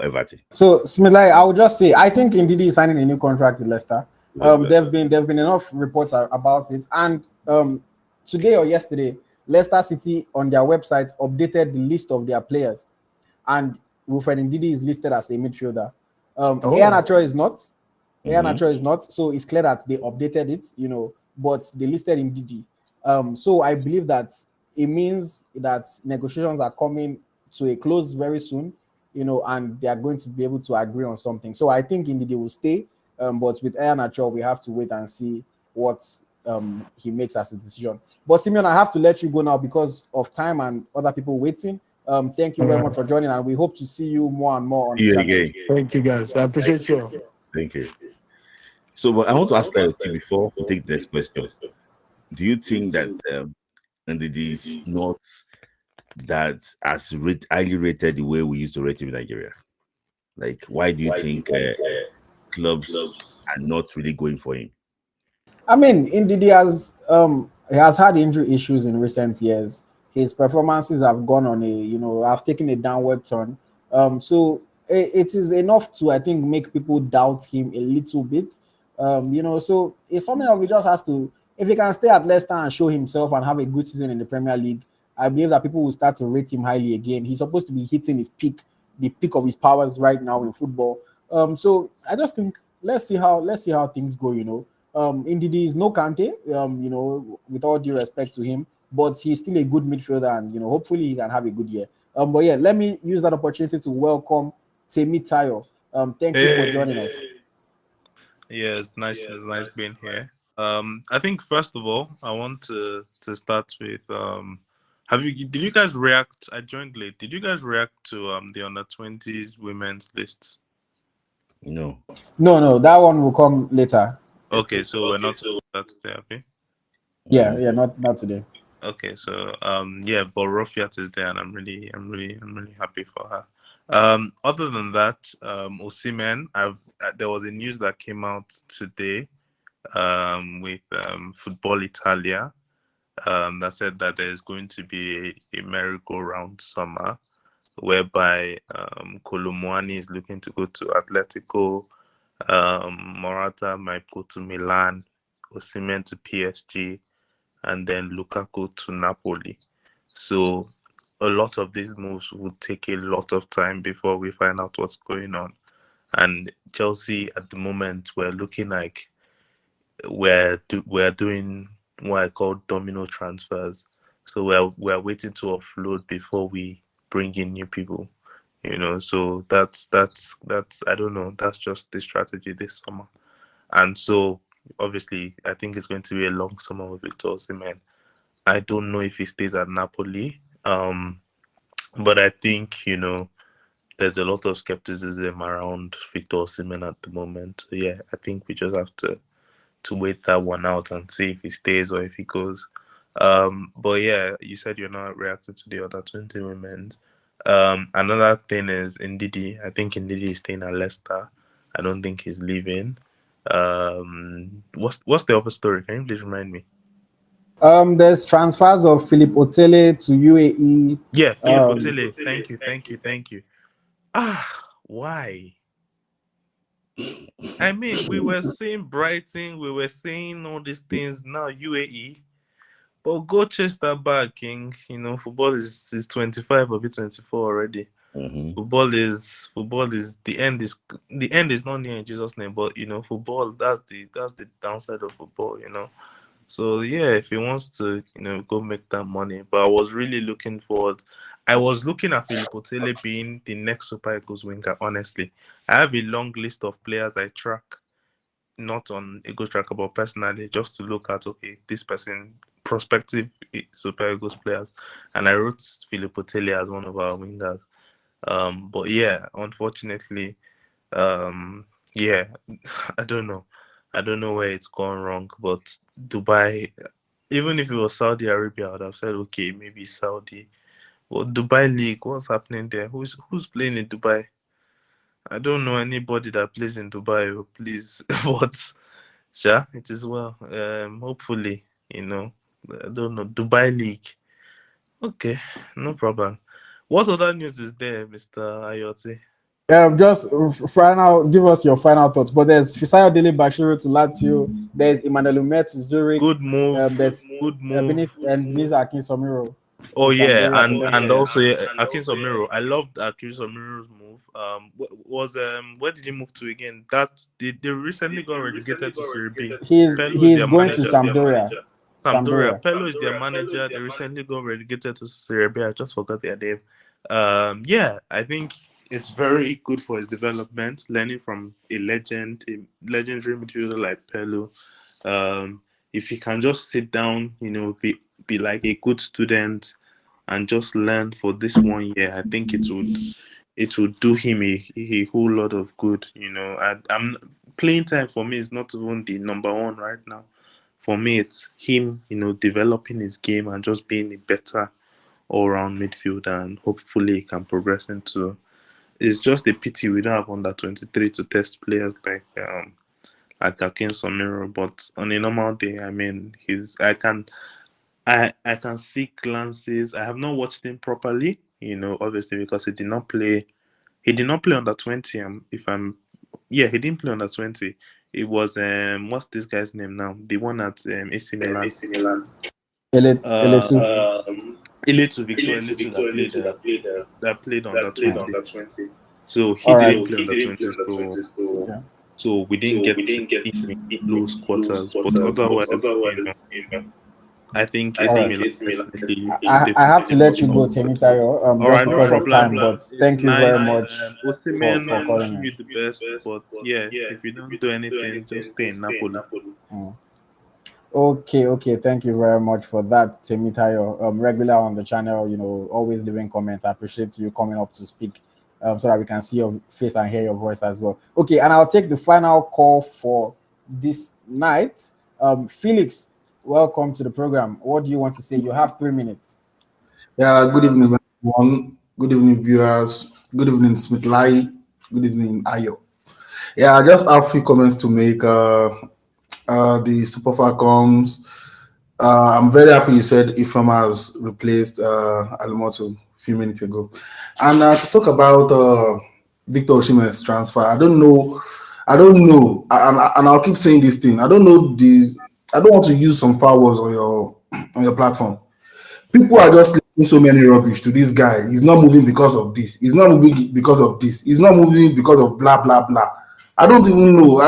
Speaker 2: Everton.
Speaker 1: So Smith Layi, I would just say I think Ndidi is signing a new contract with Leicester. There've been enough reports about it, and today or yesterday, Leicester City on their website updated the list of their players, and Wilfred Ndidi is listed as a midfielder. Iheanacho is not. Iheanacho is not. So it's clear that they updated it, but they listed Ndidi. So I believe that it means that negotiations are coming to a close very soon, and they are going to be able to agree on something. So I think Ndidi will stay, but with Iheanacho, we have to wait and see what he makes as a decision. But Simeon, I have to let you go now because of time and other people waiting. Thank you very much for joining, and we hope to see you more and more on the channel.
Speaker 2: Again.
Speaker 4: Thank you, guys. I appreciate you.
Speaker 2: Thank you. So, but I want to ask AyoT before we take the next question. Do you think that Ndidi is not that as highly rated the way we used to rate him in Nigeria? Like, why do you think clubs are not really going for him?
Speaker 1: I mean, Ndidi he has had injury issues in recent years. His performances have gone on have taken a downward turn. So it is enough to, I think, make people doubt him a little bit. So it's something that we just has to, if he can stay at Leicester and show himself and have a good season in the Premier League, I believe that people will start to rate him highly again. He's supposed to be hitting his peak, the peak of his powers right now in football. So I just think let's see how things go. Ndidi is no Kante, with all due respect to him, but he's still a good midfielder, and hopefully he can have a good year. But yeah, let me use that opportunity to welcome Temi Tayo. Thank you for joining us.
Speaker 5: Yeah, it's nice being here. I think first of all, I want to start with did you guys react? I joined late. Did you guys react to the under-20s women's lists?
Speaker 2: No,
Speaker 1: that one will come later.
Speaker 5: Okay, so we're not that's there, okay?
Speaker 1: Yeah, not today.
Speaker 5: Okay, so but Rofiat is there, and I'm really happy for her. Other than that, Osimhen, there was a news that came out today, with Football Italia, that said that there is going to be a merry-go-round summer, whereby Kolomwani is looking to go to Atletico, Morata might go to Milan, Osimhen to PSG, and then Lukaku to Napoli. So a lot of these moves would take a lot of time before we find out what's going on. And Chelsea at the moment, we're looking like we're doing what I call domino transfers. So we're waiting to offload before we bring in new people. So that's I don't know. That's just the strategy this summer. And so obviously I think it's going to be a long summer with Victor Osimhen. I don't know if he stays at Napoli. But I think, there's a lot of skepticism around Victor Osimhen at the moment. So yeah, I think we just have to wait that one out and see if he stays or if he goes. But yeah, you said you're not reacting to the other 20 women. Another thing is Ndidi. I think Ndidi is staying at Leicester. I don't think he's leaving. What's the other story? Can you please remind me?
Speaker 1: There's transfers of Philip Otele to UAE.
Speaker 5: Yeah, Philip Otele. Thank you. Why? I mean, we were saying Brighton, we were saying all these things. Now UAE, but go chase that bag, King. Football is 25 or be 24 already.
Speaker 2: Mm-hmm.
Speaker 5: Football is the end is not near in Jesus' name, but football, that's the downside of football. So yeah, if he wants to, go make that money. But I was really looking forward. I was looking at Philip Otele being the next Super Eagles winger. Honestly, I have a long list of players I track, not on Eagles Tracker, but personally, just to look at this person, prospective Super Eagles players, and I wrote Philip Otele as one of our wingers. But yeah, unfortunately, yeah, I don't know. I don't know where it's gone wrong, but Dubai, even if it was Saudi Arabia, I would have said, okay, maybe Saudi. Well, Dubai League, what's happening there? Who's playing in Dubai? I don't know anybody that plays in Dubai. Please, but sure, it is well. Hopefully, I don't know, Dubai League. Okay, no problem. What other news is there, Mr. AyoT?
Speaker 1: Just final, give us your final thoughts. But there's Fisayo Dele-Bashiru to Lazio. There's Emmanuel Ume to Zurich.
Speaker 5: Good move.
Speaker 1: There's
Speaker 5: Good move.
Speaker 1: Benitez Akinsanmiro
Speaker 5: Oh
Speaker 1: to
Speaker 5: yeah,
Speaker 1: Sampdoria.
Speaker 5: and also Akinsanmiro. I loved Akinsanmiro's move. Where did he move to again? That they recently got relegated to Serie B.
Speaker 1: He's going
Speaker 5: manager.
Speaker 1: to Sampdoria.
Speaker 5: Sampdoria. Pello is their manager. They recently got relegated to Serie B. I just forgot their name. Yeah, I think it's very good for his development, learning from a legendary midfielder like Pello. If he can just sit down, be like a good student and just learn for this 1 year, I think it would do him a whole lot of good. I'm playing time for me is not even the number one right now. For me, it's him, developing his game and just being a better all-round midfielder, and hopefully he can progress into. It's just a pity we don't have under 23 to test players like Akinsanmiro, but on a normal day, I mean, I can see glances. I have not watched him properly, obviously because he did not play. He did not play under 20. He didn't play under 20. It was what's this guy's name now? The one at AC Milan. Eletu Victor that played under 20. So he didn't play under 20. So we didn't get in close quarters, but otherwise, I think AC Milan.
Speaker 1: I have to let you go, Temitayo, just because of time. But thank you very much for calling
Speaker 5: me. You the best, but yeah, if you don't do anything, just stay in Napoli.
Speaker 1: Okay. Thank you very much for that, Temitayo. Regular on the channel, always leaving comments. I appreciate you coming up to speak, so that we can see your face and hear your voice as well. Okay, and I'll take the final call for this night. Felix, welcome to the program. What do you want to say? You have 3 minutes.
Speaker 6: Yeah, good evening, everyone. Good evening, viewers. Good evening, Smith Layi. Good evening, Ayo. Yeah, I just have a few comments to make. The Super Falcons. I'm very happy you said Ifeoma has replaced Alimoto a few minutes ago. And to talk about Victor Osimhen's transfer, I don't know, and I'll keep saying this thing. I don't want to use some foul words on your platform. People are just listening so many rubbish to this guy. He's not moving because of this. He's not moving because of this. He's not moving because of blah blah blah. I don't even know.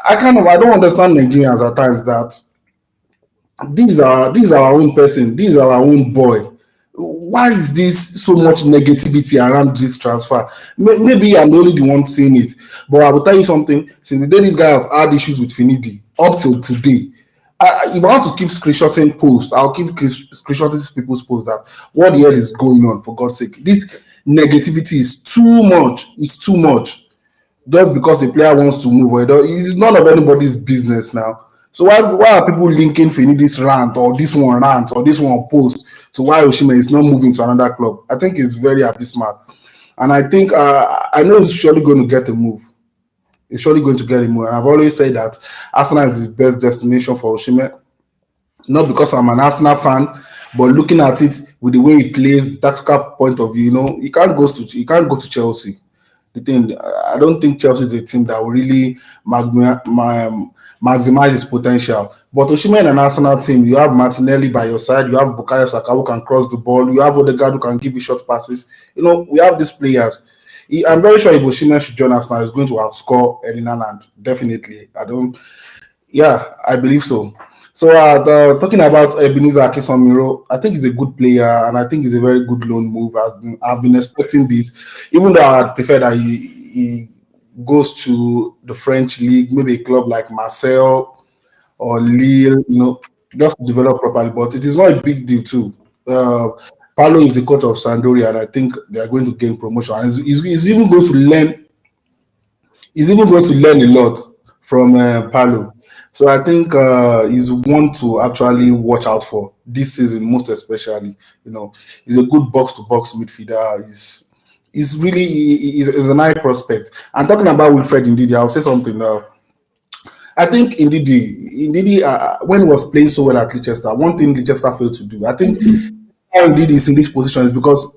Speaker 6: I don't understand Nigerians at times that these are our own person, these are our own boy. Why is this so much negativity around this transfer? Maybe I'm the only one seeing it, but I will tell you something. Since the day this guy has had issues with Finidi up till today, if I want to keep screenshotting posts, I'll keep screenshotting people's posts that what the hell is going on, for God's sake. This negativity is too much. It's too much. Just because the player wants to move, it's none of anybody's business now. So why are people linking Finidi's rant or this one rant or this one post to why Osimhen is not moving to another club? I think it's very abysmal. And I think I know it's surely going to get a move. It's surely going to get a move. And I've always said that Arsenal is the best destination for Osimhen. Not because I'm an Arsenal fan, but looking at it with the way he plays, the tactical point of view, he can't go to Chelsea. The thing, I don't think Chelsea is a team that will really maximize his potential. But Osimhen and Arsenal team, you have Martinelli by your side, you have Bukayo Saka who can cross the ball, you have Odegaard who can give you short passes. We have these players. I'm very sure if Osimhen should join Arsenal, he's going to outscore Erling Haaland. Definitely. I believe so. So talking about Ebenezer Akinsanmiro, I think he's a good player and I think he's a very good loan move. I've been expecting this, even though I'd prefer that he goes to the French league, maybe a club like Marseille or Lille, just to develop properly. But it is not a big deal too. Paulo is the coach of Sampdoria, and I think they are going to gain promotion. And he's even going to learn. He's even going to learn a lot from Paulo. So I think he's one to actually watch out for this season, most especially. He's a good box-to-box midfielder. He's really is an high prospect. And talking about Wilfred Ndidi, I'll say something now. I think Ndidi, when he was playing so well at Leicester, one thing Leicester failed to do, I think how Ndidi is in this position is because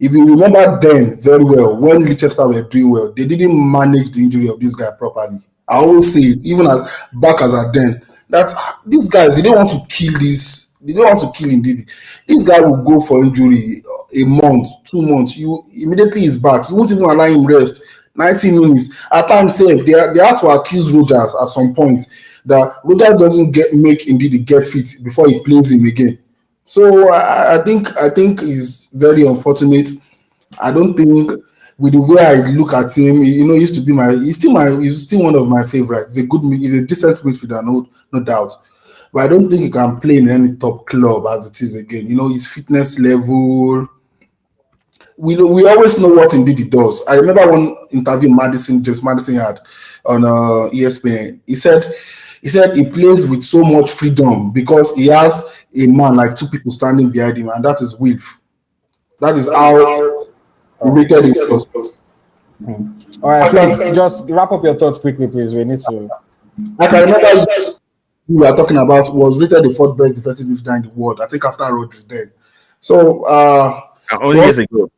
Speaker 6: if you remember then very well, when Leicester were doing well, they didn't manage the injury of this guy properly. I always say it, even as back as at then, that these guys, they don't want to kill this. They don't want to kill Ndidi. This guy will go for injury a month, 2 months. You immediately he's back. You won't even allow him rest. 90 minutes. At times, safe. They have to accuse Rogers at some point that Rogers doesn't make Ndidi get fit before he plays him again. So I think it's very unfortunate. I don't think with the way I look at him, he used to be he's still one of my favorites. He's a decent midfielder, no doubt. But I don't think he can play in any top club as it is again. His fitness level. We always know what indeed he does. I remember one interview James Madison had on ESPN. He said he plays with so much freedom because he has a man like two people standing behind him, and that is Wilf. That is how rated it was.
Speaker 1: All right, please just wrap up your thoughts quickly, please. We need to.
Speaker 6: I can remember we were talking about was rated the fourth best defensive midfielder in the world. I think after Rodri then. So
Speaker 2: only years ago.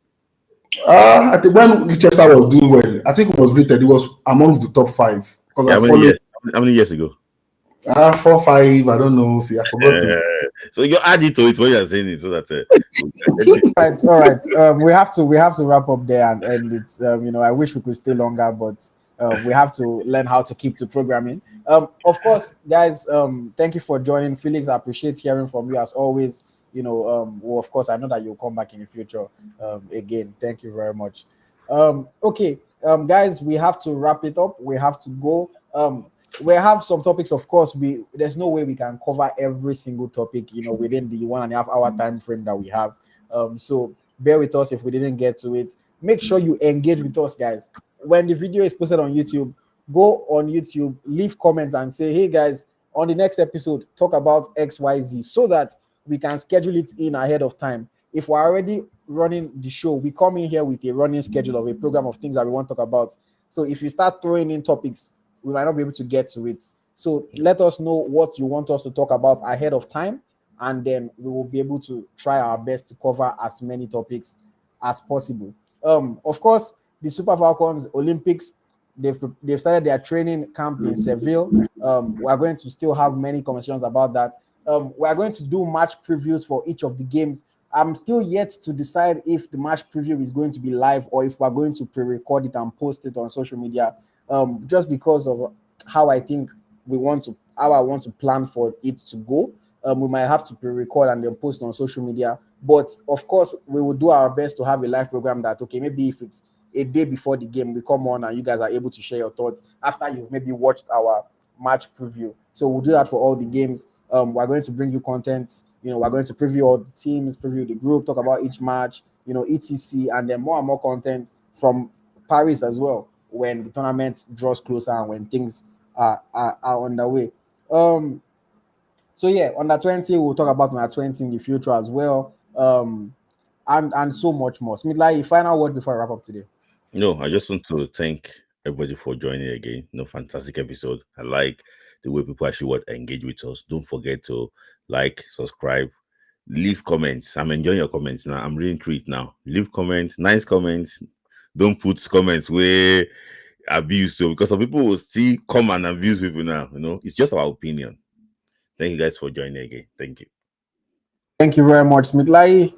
Speaker 6: I think when Leicester was doing well, I think it was rated. It was amongst the top 5 because I followed.
Speaker 2: How many years ago?
Speaker 6: 4, 5. I don't know. See, I forgot.
Speaker 2: So you add it to it when you're saying it, so that.
Speaker 1: All right. We have to wrap up there, and it's I wish we could stay longer, but we have to learn how to keep to programming. Of course, guys. Thank you for joining, Felix. I appreciate hearing from you as always. Well, of course, I know that you'll come back in the future. Again, thank you very much. Okay, guys, we have to wrap it up. We have to go. We have some topics, of course. There's no way we can cover every single topic, within the 1.5 hour time frame that we have. So bear with us if we didn't get to it. Make sure you engage with us, guys. When the video is posted on YouTube, go on YouTube, leave comments, and say, "Hey, guys, on the next episode, talk about XYZ," so that we can schedule it in ahead of time. If we're already running the show, we come in here with a running schedule of a program of things that we want to talk about. So if you start throwing in topics, we might not be able to get to it. So let us know what you want us to talk about ahead of time, and then we will be able to try our best to cover as many topics as possible. Of course, the Super Falcons Olympics, they've started their training camp in Seville. We are going to still have many conversations about that. We are going to do match previews for each of the games. I'm still yet to decide if the match preview is going to be live or if we're going to pre-record it and post it on social media. Just because of how I want to plan for it to go. We might have to pre-record and then post on social media. But of course, we will do our best to have a live program that, okay, maybe if it's a day before the game, we come on and you guys are able to share your thoughts after you've maybe watched our match preview. So we'll do that for all the games. We're going to bring you content. We're going to preview all the teams, preview the group, talk about each match, etc. And then more and more content from Paris as well when the tournament draws closer and when things are on the way. So yeah, under 20, we'll talk about under 20 in the future as well. And so much more. Smith Layi, final word before I wrap up today.
Speaker 2: No, I just want to thank everybody for joining again. Fantastic episode. I like the way people actually want to engage with us. Don't forget to like, subscribe, leave comments. I'm enjoying your comments now. I'm reading through it now. Leave comments, nice comments. Don't put comments where abuse. So because some people will still come and abuse people now. It's just our opinion. Thank you guys for joining again. Thank you.
Speaker 1: Thank you very much, Smith Layi.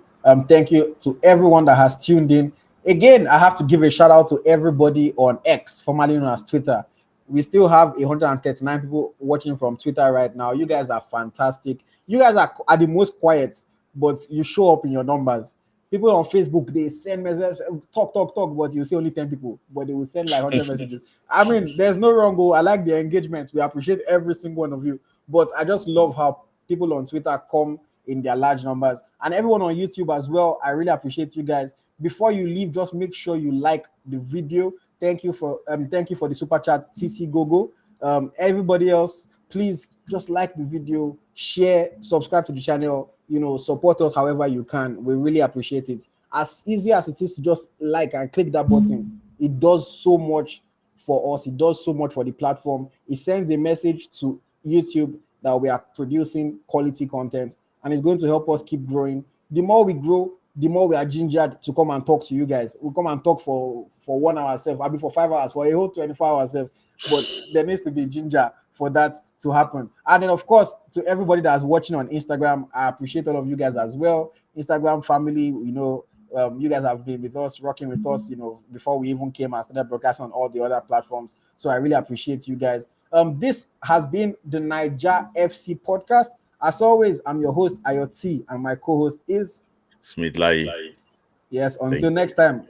Speaker 1: Thank you to everyone that has tuned in. Again, I have to give a shout out to everybody on X, formerly known as Twitter. We still have 139 people watching from Twitter right now. You guys are fantastic. You guys are the most quiet, but you show up in your numbers. People on Facebook, they send messages, talk, but you see only 10 people, but they will send like 100 messages. I mean, there's no wrong goal. I like the engagement. We appreciate every single one of you. But I just love how people on Twitter come in their large numbers. And everyone on YouTube as well, I really appreciate you guys. Before you leave, just make sure you like the video. Thank you for the super chat, TC Gogo. Everybody else, please just like the video, share, subscribe to the channel. support us however you can. We really appreciate it. As easy as it is to just like and click that button, it does so much for us. It does so much for the platform. It sends a message to YouTube that we are producing quality content, and it's going to help us keep growing. The more we grow, the more we are gingered to come and talk to you guys. We'll come and talk for 1 hour self, I'll be for 5 hours, for a whole 24 hours self. But there needs to be ginger for that to happen. And then, of course, to everybody that's watching on Instagram, I appreciate all of you guys as well. Instagram family, you guys have been with us, rocking with us, before we even came and started broadcasting on all the other platforms. So I really appreciate you guys. This has been the Niger FC podcast. As always, I'm your host, AyoT, and my co-host is
Speaker 2: Smith Layi.
Speaker 1: Yes, until next time.